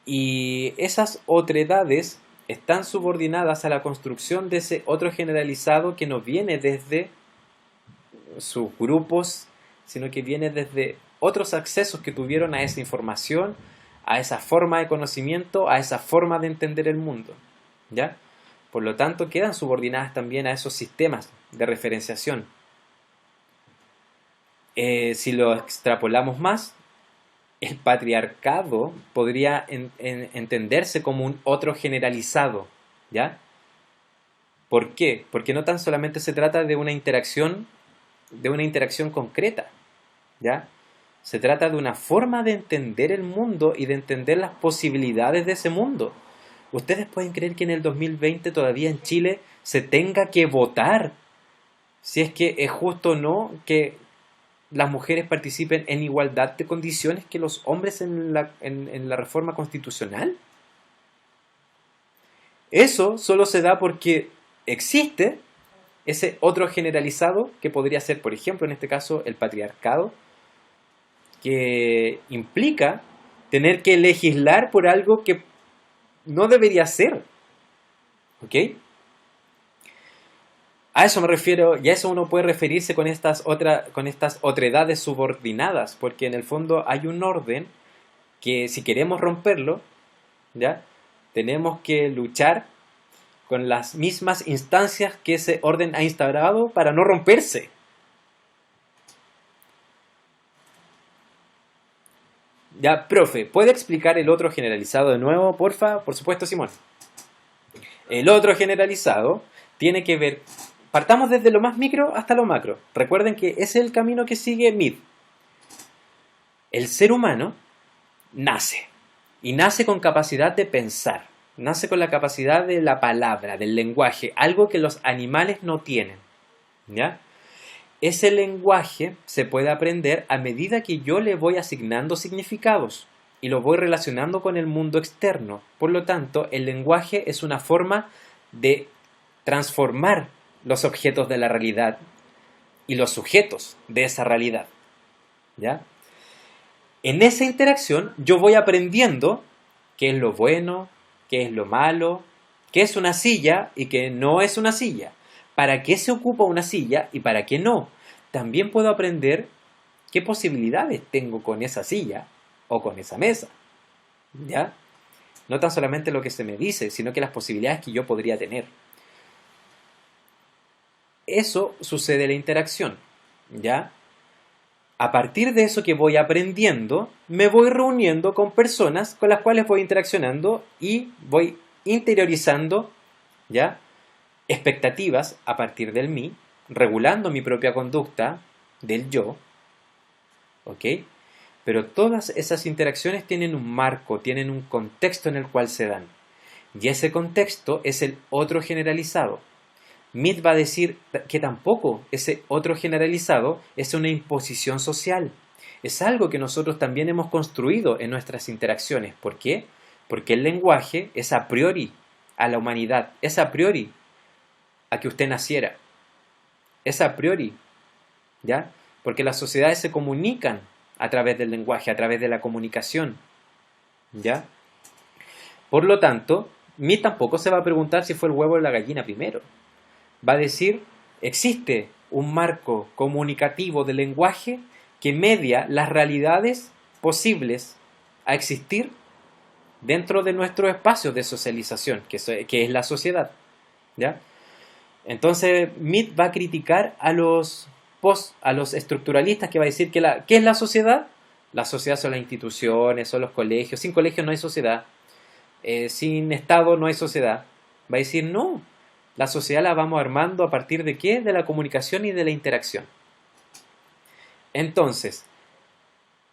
Y esas otredades están subordinadas a la construcción de ese otro generalizado que no viene desde sus grupos, sino que viene desde otros accesos que tuvieron a esa información, a esa forma de conocimiento, a esa forma de entender el mundo, ¿ya? Por lo tanto, quedan subordinadas también a esos sistemas de referenciación. Si lo extrapolamos más, el patriarcado podría entenderse como un otro generalizado, ¿ya? ¿Por qué? Porque no tan solamente se trata de una interacción concreta, ¿ya? Se trata de una forma de entender el mundo y de entender las posibilidades de ese mundo. ¿Ustedes pueden creer que en el 2020 todavía en Chile se tenga que votar si es que es justo o no que las mujeres participen en igualdad de condiciones que los hombres en la reforma constitucional? Eso solo se da porque existe ese otro generalizado que podría ser, por ejemplo, en este caso, el patriarcado, que implica tener que legislar por algo que no debería ser. ¿Ok? A eso me refiero, y a eso uno puede referirse con estas otredades subordinadas, porque en el fondo hay un orden que si queremos romperlo, ¿ya? Tenemos que luchar con las mismas instancias que ese orden ha instaurado para no romperse. Ya, profe, ¿puede explicar el otro generalizado de nuevo, porfa? Por supuesto, Simón. El otro generalizado tiene que ver... Partamos desde lo más micro hasta lo macro. Recuerden que ese es el camino que sigue Mead. El ser humano nace. Y nace con capacidad de pensar. Nace con la capacidad de la palabra, del lenguaje. Algo que los animales no tienen. ¿Ya? Ese lenguaje se puede aprender a medida que yo le voy asignando significados. Y lo voy relacionando con el mundo externo. Por lo tanto, el lenguaje es una forma de transformar los objetos de la realidad y los sujetos de esa realidad. ¿Ya? En esa interacción yo voy aprendiendo qué es lo bueno, qué es lo malo, qué es una silla y qué no es una silla, para qué se ocupa una silla y para qué no. También puedo aprender qué posibilidades tengo con esa silla o con esa mesa. ¿Ya? No tan solamente lo que se me dice, sino que las posibilidades que yo podría tener. Eso sucede en la interacción, ¿ya? A partir de eso que voy aprendiendo, me voy reuniendo con personas con las cuales voy interaccionando y voy interiorizando, ¿ya? Expectativas a partir del mí, regulando mi propia conducta del yo, ¿ok? Pero todas esas interacciones tienen un marco, tienen un contexto en el cual se dan. Y ese contexto es el otro generalizado. Mead va a decir que tampoco ese otro generalizado es una imposición social. Es algo que nosotros también hemos construido en nuestras interacciones. ¿Por qué? Porque el lenguaje es a priori a la humanidad, es a priori a que usted naciera. Es a priori, ¿ya? Porque las sociedades se comunican a través del lenguaje, a través de la comunicación, ¿ya? Por lo tanto, Mead tampoco se va a preguntar si fue el huevo o la gallina primero. Va a decir, existe un marco comunicativo del lenguaje que media las realidades posibles a existir dentro de nuestros espacios de socialización, que es la sociedad, ¿ya? Entonces, Mead va a criticar a los estructuralistas, que va a decir que ¿qué es la sociedad? La sociedad son las instituciones, son los colegios. Sin colegios no hay sociedad. Sin Estado no hay sociedad. Va a decir, no, la sociedad la vamos armando a partir de ¿qué? De la comunicación y de la interacción. Entonces,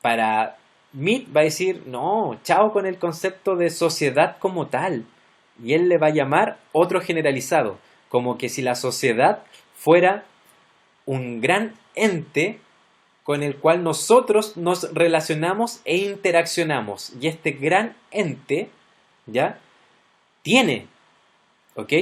para Mead va a decir, no, chao con el concepto de sociedad como tal. Y él le va a llamar otro generalizado, como que si la sociedad fuera un gran ente con el cual nosotros nos relacionamos e interaccionamos. Y este gran ente, ¿ya? Tiene, ¿ok?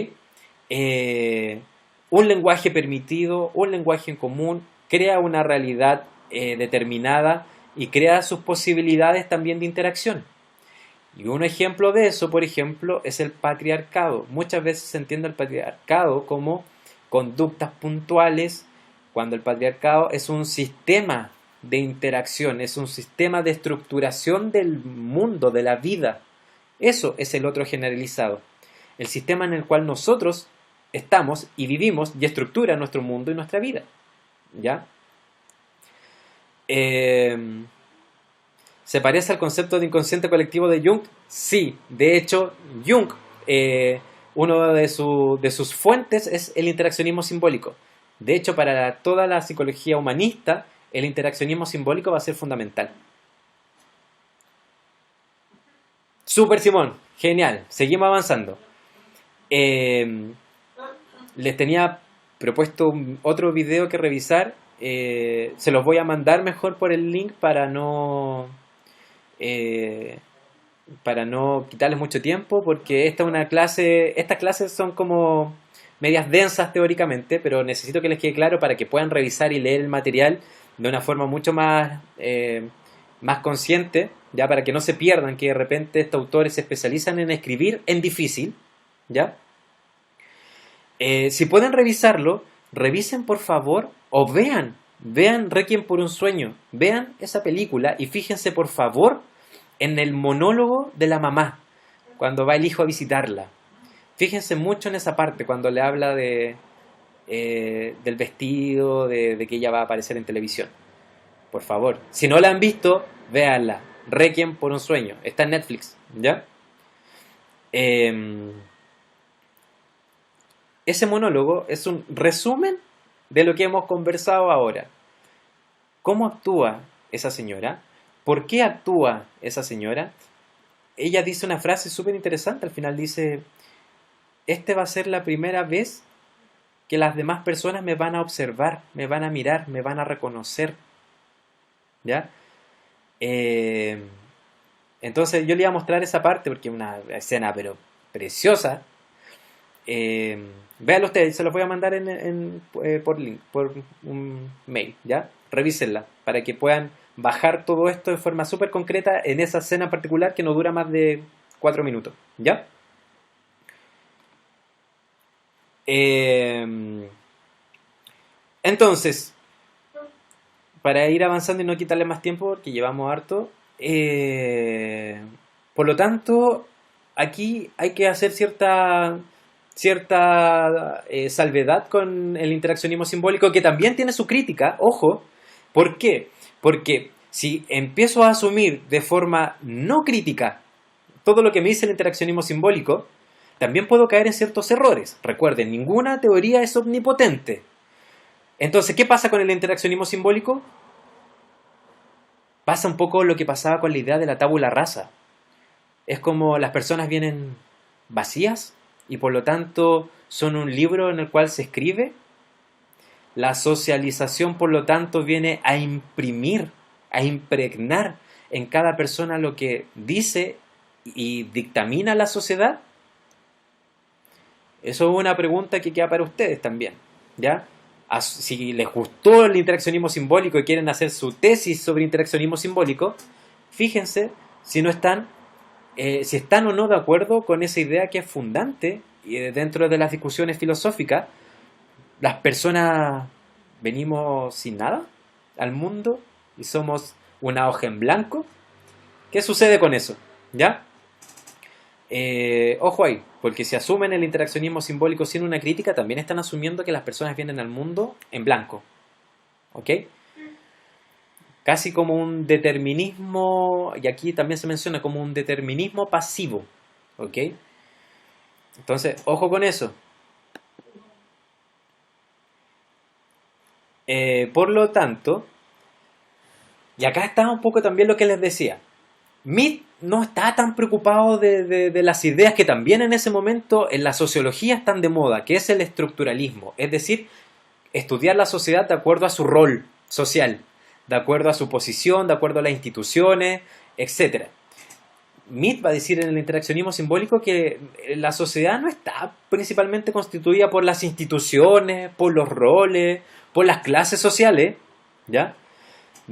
Un lenguaje permitido, un lenguaje en común, crea una realidad determinada y crea sus posibilidades también de interacción. Y un ejemplo de eso, por ejemplo, es el patriarcado. Muchas veces se entiende el patriarcado como conductas puntuales, cuando el patriarcado es un sistema de interacción, es un sistema de estructuración del mundo, de la vida. Eso es el otro generalizado. El sistema en el cual nosotros estamos y vivimos y estructura nuestro mundo y nuestra vida. ¿Ya? ¿Se parece al concepto de inconsciente colectivo de Jung? Sí, de hecho, Jung, uno de sus fuentes es el interaccionismo simbólico. De hecho, para toda la psicología humanista, el interaccionismo simbólico va a ser fundamental. Super, Simón, genial, seguimos avanzando. Les tenía propuesto otro video que revisar. Se los voy a mandar mejor por el link para no para no quitarles mucho tiempo, porque estas clases son como medias densas teóricamente, pero necesito que les quede claro para que puedan revisar y leer el material de una forma mucho más consciente, ya para que no se pierdan que de repente estos autores se especializan en escribir en difícil, ¿ya? Si pueden revisarlo, revisen por favor o vean Requiem por un sueño, vean esa película y fíjense por favor en el monólogo de la mamá cuando va el hijo a visitarla. Fíjense mucho en esa parte cuando le habla del vestido, de que ella va a aparecer en televisión. Por favor, si no la han visto, véanla. Requiem por un sueño, está en Netflix, ¿ya? Ese monólogo es un resumen de lo que hemos conversado ahora. ¿Cómo actúa esa señora? ¿Por qué actúa esa señora? Ella dice una frase súper interesante. Al final dice, este va a ser la primera vez que las demás personas me van a observar, me van a mirar, me van a reconocer. ¿Ya? Entonces yo le iba a mostrar esa parte porque es una escena pero preciosa. Véanlo ustedes, se los voy a mandar por link, por un mail, ¿ya? Revísenla para que puedan bajar todo esto de forma súper concreta en esa escena particular que no dura más de 4 minutos, ¿ya? Entonces, para ir avanzando y no quitarle más tiempo porque llevamos harto, por lo tanto, aquí hay que hacer cierta salvedad con el interaccionismo simbólico, que también tiene su crítica, ojo. ¿Por qué? Porque si empiezo a asumir de forma no crítica todo lo que me dice el interaccionismo simbólico, también puedo caer en ciertos errores. Recuerden, ninguna teoría es omnipotente. Entonces, ¿qué pasa con el interaccionismo simbólico? Pasa un poco lo que pasaba con la idea de la tabula rasa. Es como las personas vienen vacías y por lo tanto son un libro en el cual se escribe. La socialización, por lo tanto, viene a imprimir, a impregnar en cada persona lo que dice y dictamina la sociedad. Eso es una pregunta que queda para ustedes también, ¿ya? Si les gustó el interaccionismo simbólico y quieren hacer su tesis sobre interaccionismo simbólico, fíjense si están o no de acuerdo con esa idea que es fundante dentro de las discusiones filosóficas. Las personas venimos sin nada al mundo y somos una hoja en blanco. ¿Qué sucede con eso? ¿Ya? Ojo ahí, porque si asumen el interaccionismo simbólico sin una crítica, también están asumiendo que las personas vienen al mundo en blanco. ¿Ok? Casi como un determinismo, y aquí también se menciona como un determinismo pasivo. ¿Ok? Entonces, ojo con eso. Por lo tanto, y acá está un poco también lo que les decía. Mead no está tan preocupado de las ideas que también en ese momento en la sociología están de moda, que es el estructuralismo. Es decir, estudiar la sociedad de acuerdo a su rol social, de acuerdo a su posición, de acuerdo a las instituciones, etc. Mead va a decir en el interaccionismo simbólico que la sociedad no está principalmente constituida por las instituciones, por los roles, por las clases sociales, ¿ya?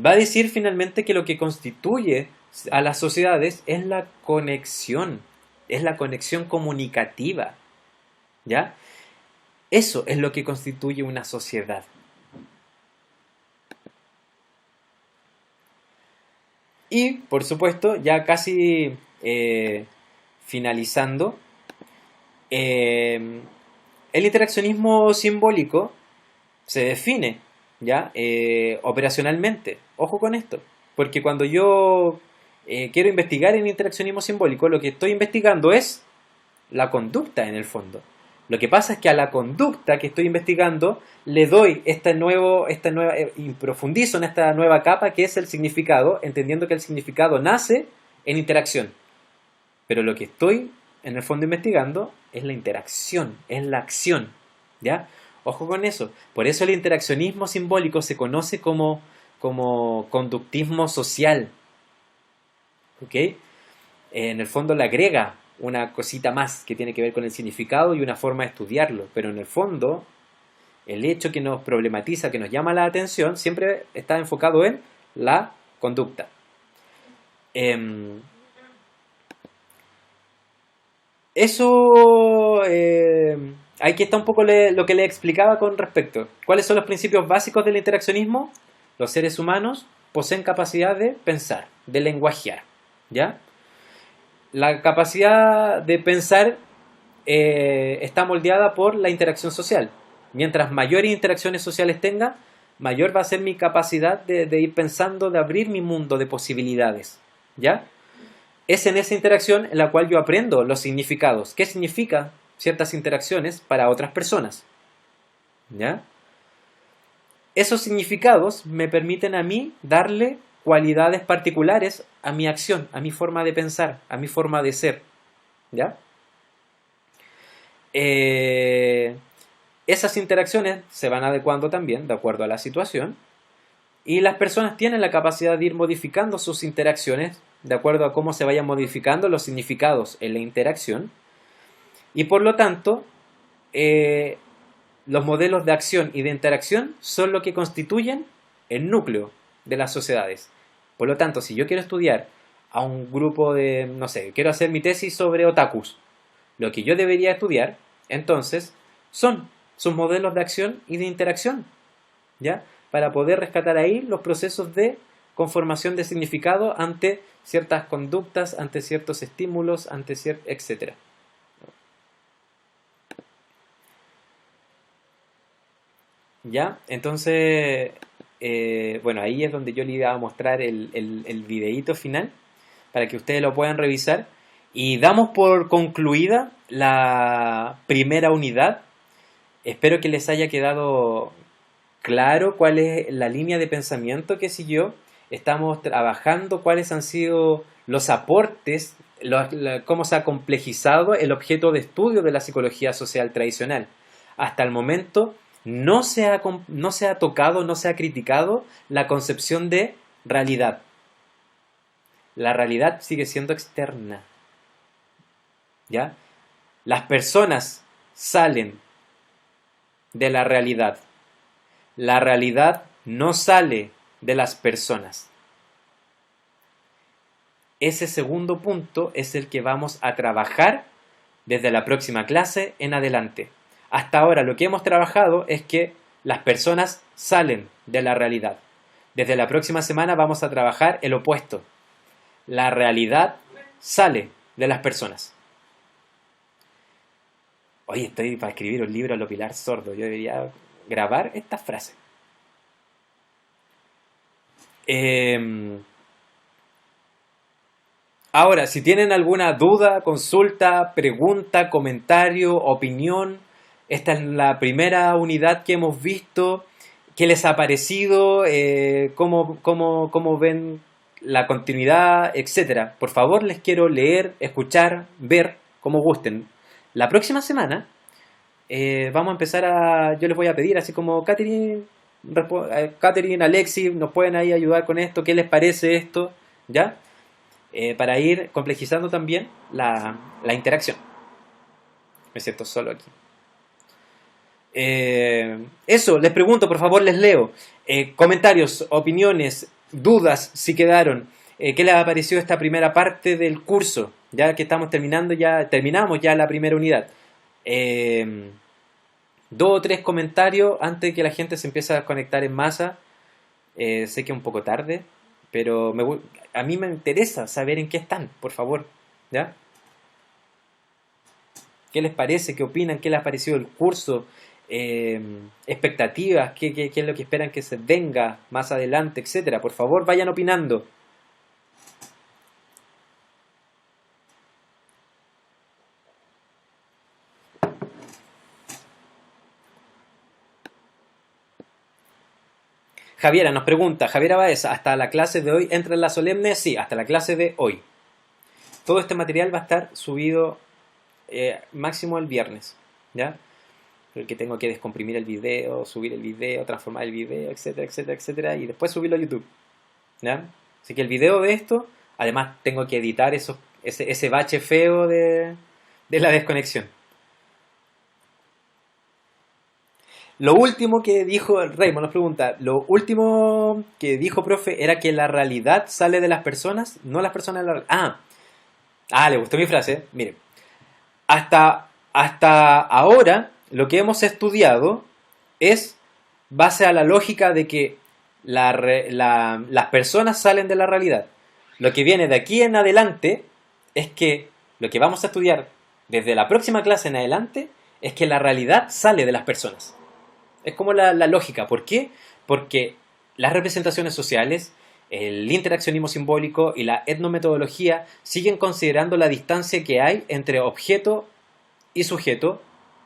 Va a decir finalmente que lo que constituye a las sociedades es la conexión comunicativa, ¿ya? Eso es lo que constituye una sociedad. Y, por supuesto, ya casi finalizando, el interaccionismo simbólico se define ya operacionalmente. Ojo con esto, porque cuando yo quiero investigar en interaccionismo simbólico, lo que estoy investigando es la conducta en el fondo. Lo que pasa es que a la conducta que estoy investigando le doy y profundizo en esta nueva capa que es el significado, entendiendo que el significado nace en interacción. Pero lo que estoy en el fondo investigando es la interacción, es la acción, ¿ya? Ojo con eso. Por eso el interaccionismo simbólico se conoce como conductismo social. ¿Ok? En el fondo le agrega una cosita más que tiene que ver con el significado y una forma de estudiarlo, pero en el fondo el hecho que nos problematiza, que nos llama la atención, siempre está enfocado en la conducta. Eso, aquí está un poco lo que le explicaba con respecto. ¿Cuáles son los principios básicos del interaccionismo? Los seres humanos poseen capacidad de pensar, de lenguajear, ¿ya? La capacidad de pensar está moldeada por la interacción social. Mientras mayores interacciones sociales tenga, mayor va a ser mi capacidad de ir pensando, de abrir mi mundo de posibilidades, ¿ya? Es en esa interacción en la cual yo aprendo los significados. ¿Qué significa ciertas interacciones para otras personas? ¿Ya? Esos significados me permiten a mí darle cualidades particulares a mi acción, a mi forma de pensar, a mi forma de ser. ¿Ya? Esas interacciones se van adecuando también de acuerdo a la situación y las personas tienen la capacidad de ir modificando sus interacciones de acuerdo a cómo se vayan modificando los significados en la interacción y por lo tanto los modelos de acción y de interacción son lo que constituyen el núcleo de las sociedades. Por lo tanto, si yo quiero estudiar a un grupo de, no sé, quiero hacer mi tesis sobre otakus, lo que yo debería estudiar, entonces, son sus modelos de acción y de interacción, ¿ya? Para poder rescatar ahí los procesos de conformación de significado ante ciertas conductas, ante ciertos estímulos, ante etcétera. ¿Ya? Entonces, bueno, ahí es donde yo le iba a mostrar el videíto final para que ustedes lo puedan revisar. Y damos por concluida la primera unidad. Espero que les haya quedado claro cuál es la línea de pensamiento que siguió. Estamos trabajando cuáles han sido los aportes, cómo se ha complejizado el objeto de estudio de la psicología social tradicional. Hasta el momento no se ha tocado, no se ha criticado la concepción de realidad. La realidad sigue siendo externa. ¿Ya? Las personas salen de la realidad. La realidad no sale de las personas. Ese segundo punto es el que vamos a trabajar desde la próxima clase en adelante. Hasta ahora lo que hemos trabajado es que las personas salen de la realidad. Desde la próxima semana vamos a trabajar el opuesto. La realidad sale de las personas. Oye, estoy para escribir un libro a lo Pilar Sordo. Yo debería grabar esta frase. Ahora, si tienen alguna duda, consulta, pregunta, comentario, opinión, esta es la primera unidad que hemos visto. ¿Qué les ha parecido? ¿Cómo ven la continuidad? Etcétera. Por favor, les quiero leer, escuchar, ver, como gusten. La próxima semana vamos a empezar yo les voy a pedir, así como Catherine, Alexis, nos pueden ahí ayudar con esto, ¿qué les parece esto? ¿Ya? Para ir complejizando también la interacción. Me siento solo aquí. Eso, les pregunto, por favor, les leo. Comentarios, opiniones, dudas, si quedaron. ¿Qué les ha parecido esta primera parte del curso? Ya que estamos terminamos ya la primera unidad. 2 o 3 comentarios antes de que la gente se empiece a conectar en masa. Sé que es un poco tarde, pero a mí me interesa saber en qué están, por favor. ¿Ya? ¿Qué les parece? ¿Qué opinan? ¿Qué les ha parecido el curso? Expectativas, ¿qué es lo que esperan que se venga más adelante, etcétera? Por favor, vayan opinando. Javiera nos pregunta, Javiera Baez, ¿hasta la clase de hoy entra en la solemne? Sí, hasta la clase de hoy. Todo este material va a estar subido máximo el viernes, ¿ya? Porque tengo que descomprimir el video, subir el video, transformar el video, etcétera, etcétera, etcétera, y después subirlo a YouTube, ¿ya? Así que el video de esto, además tengo que editar esos ese bache feo de la desconexión. Lo último que dijo, Raymond nos pregunta, lo último que dijo, profe, era que la realidad sale de las personas, no las personas de la realidad. Le gustó mi frase. Miren, hasta ahora lo que hemos estudiado es base a la lógica de que las personas salen de la realidad. Lo que viene de aquí en adelante es que lo que vamos a estudiar desde la próxima clase en adelante es que la realidad sale de las personas. Es como la lógica. ¿Por qué? Porque las representaciones sociales, el interaccionismo simbólico y la etnometodología siguen considerando la distancia que hay entre objeto y sujeto.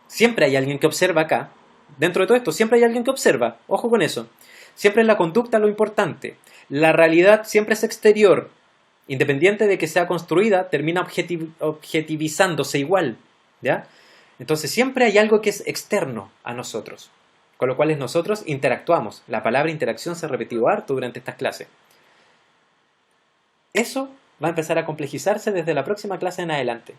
Siempre hay alguien que observa acá. Dentro de todo esto, siempre hay alguien que observa. Ojo con eso. Siempre es la conducta lo importante. La realidad siempre es exterior. Independiente de que sea construida, termina objetivizándose igual. ¿Ya? Entonces siempre hay algo que es externo a nosotros. Con lo cual nosotros interactuamos. La palabra interacción se ha repetido harto durante estas clases. Eso va a empezar a complejizarse desde la próxima clase en adelante.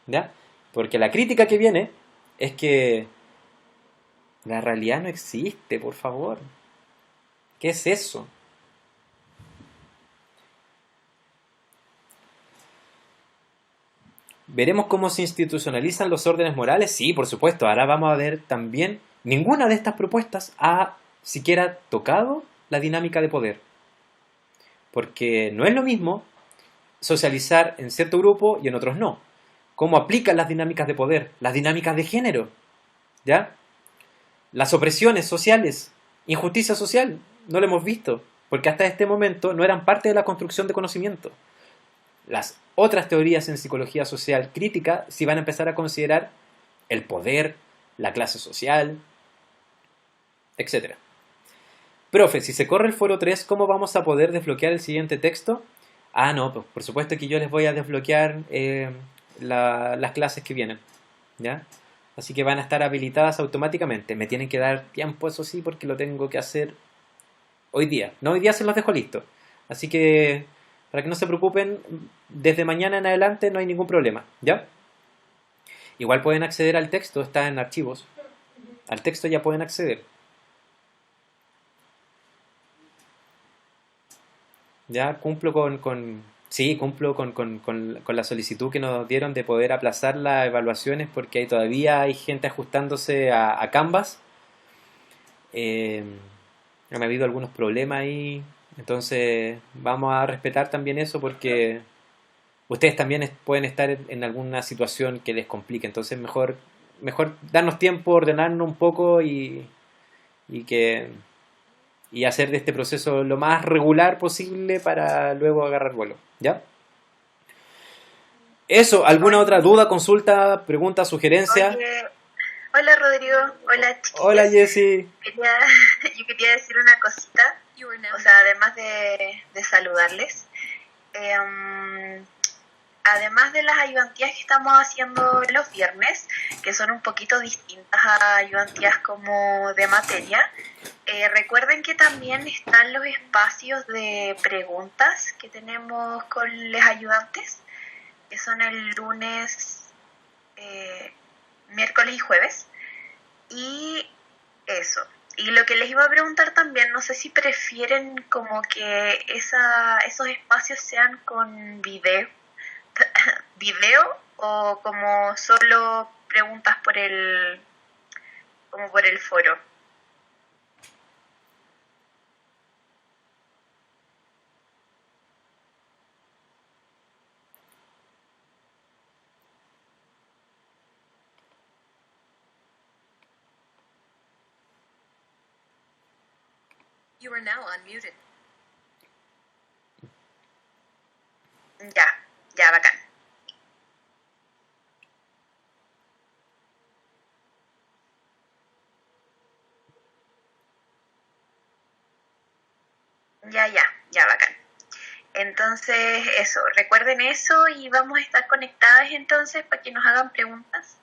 ¿Ya? Porque la crítica que viene es que la realidad no existe, por favor. ¿Qué es eso? ¿Veremos cómo se institucionalizan los órdenes morales? Sí, por supuesto. Ahora vamos a ver también, ninguna de estas propuestas ha siquiera tocado la dinámica de poder. Porque no es lo mismo socializar en cierto grupo y en otros no. ¿Cómo aplican las dinámicas de poder? Las dinámicas de género. ¿Ya? Las opresiones sociales, injusticia social, no lo hemos visto, porque hasta este momento no eran parte de la construcción de conocimiento. Las otras teorías en psicología social crítica sí van a empezar a considerar el poder, la clase social, etc. Profe, si se corre el foro 3, ¿cómo vamos a poder desbloquear el siguiente texto? No, pues, por supuesto que yo les voy a desbloquear las clases que vienen, ¿ya? Así que van a estar habilitadas automáticamente. Me tienen que dar tiempo, eso sí, porque lo tengo que hacer hoy día. No, hoy día se los dejo listo. Así que, para que no se preocupen, desde mañana en adelante no hay ningún problema, ¿ya? Igual pueden acceder al texto, está en archivos. Al texto ya pueden acceder. Ya cumplo cumplo con la solicitud que nos dieron de poder aplazar las evaluaciones porque todavía hay gente ajustándose a Canvas. Han habido algunos problemas ahí, entonces vamos a respetar también eso porque ustedes también pueden estar en alguna situación que les complique, entonces mejor darnos tiempo, ordenarnos un poco y que y hacer de este proceso lo más regular posible para luego agarrar vuelo, ¿ya? Eso, ¿alguna otra duda, consulta, pregunta, sugerencia? Oye, hola Rodrigo, hola Hola chiquillos. Jessy. Yo quería decir una cosita, o sea, además de saludarles. Además de las ayudantías que estamos haciendo los viernes, que son un poquito distintas a ayudantías como de materia, recuerden que también están los espacios de preguntas que tenemos con los ayudantes, que son el lunes, miércoles y jueves. Y eso. Y lo que les iba a preguntar también, no sé si prefieren como que esos espacios sean con video o como solo preguntas como por el foro. You are now unmuted. Ya, bacán. Ya, bacán. Entonces, eso, recuerden eso y vamos a estar conectadas entonces para que nos hagan preguntas.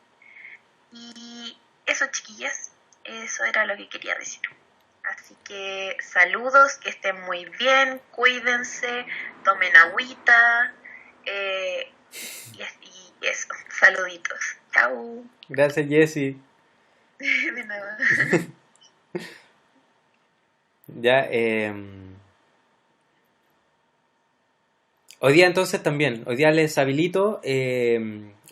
Y eso, chiquillas, eso era lo que quería decir. Así que saludos, que estén muy bien, cuídense, tomen agüita, eso, saluditos. Chau. Gracias, Jessy. De nada. Ya, hoy día entonces también, hoy día les habilito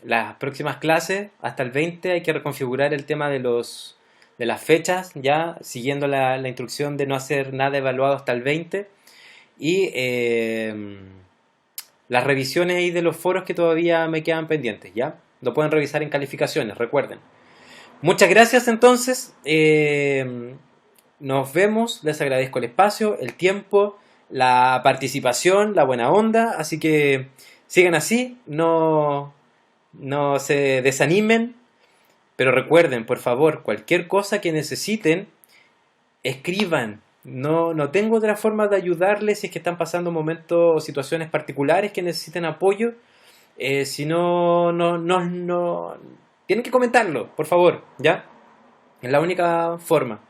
las próximas clases, hasta el 20 hay que reconfigurar el tema de las fechas, ya siguiendo la instrucción de no hacer nada evaluado hasta el 20 y las revisiones ahí de los foros que todavía me quedan pendientes, ya, lo pueden revisar en calificaciones, recuerden. Muchas gracias entonces, nos vemos, les agradezco el espacio, el tiempo, la participación, la buena onda, así que sigan así, no se desanimen, pero recuerden, por favor, cualquier cosa que necesiten, escriban. No tengo otra forma de ayudarles si es que están pasando momentos o situaciones particulares que necesiten apoyo, si no, tienen que comentarlo, por favor, ¿ya? Es la única forma.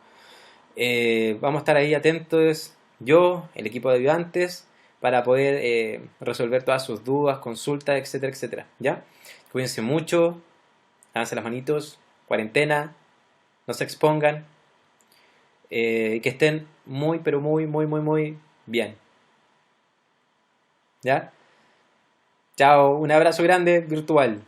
Vamos a estar ahí atentos, yo, el equipo de ayudantes, para poder resolver todas sus dudas, consultas, etcétera, etcétera. ¿Ya? Cuídense mucho, lávense las manitos, cuarentena, no se expongan, que estén muy, pero muy bien. ¿Ya? Chao, un abrazo grande virtual.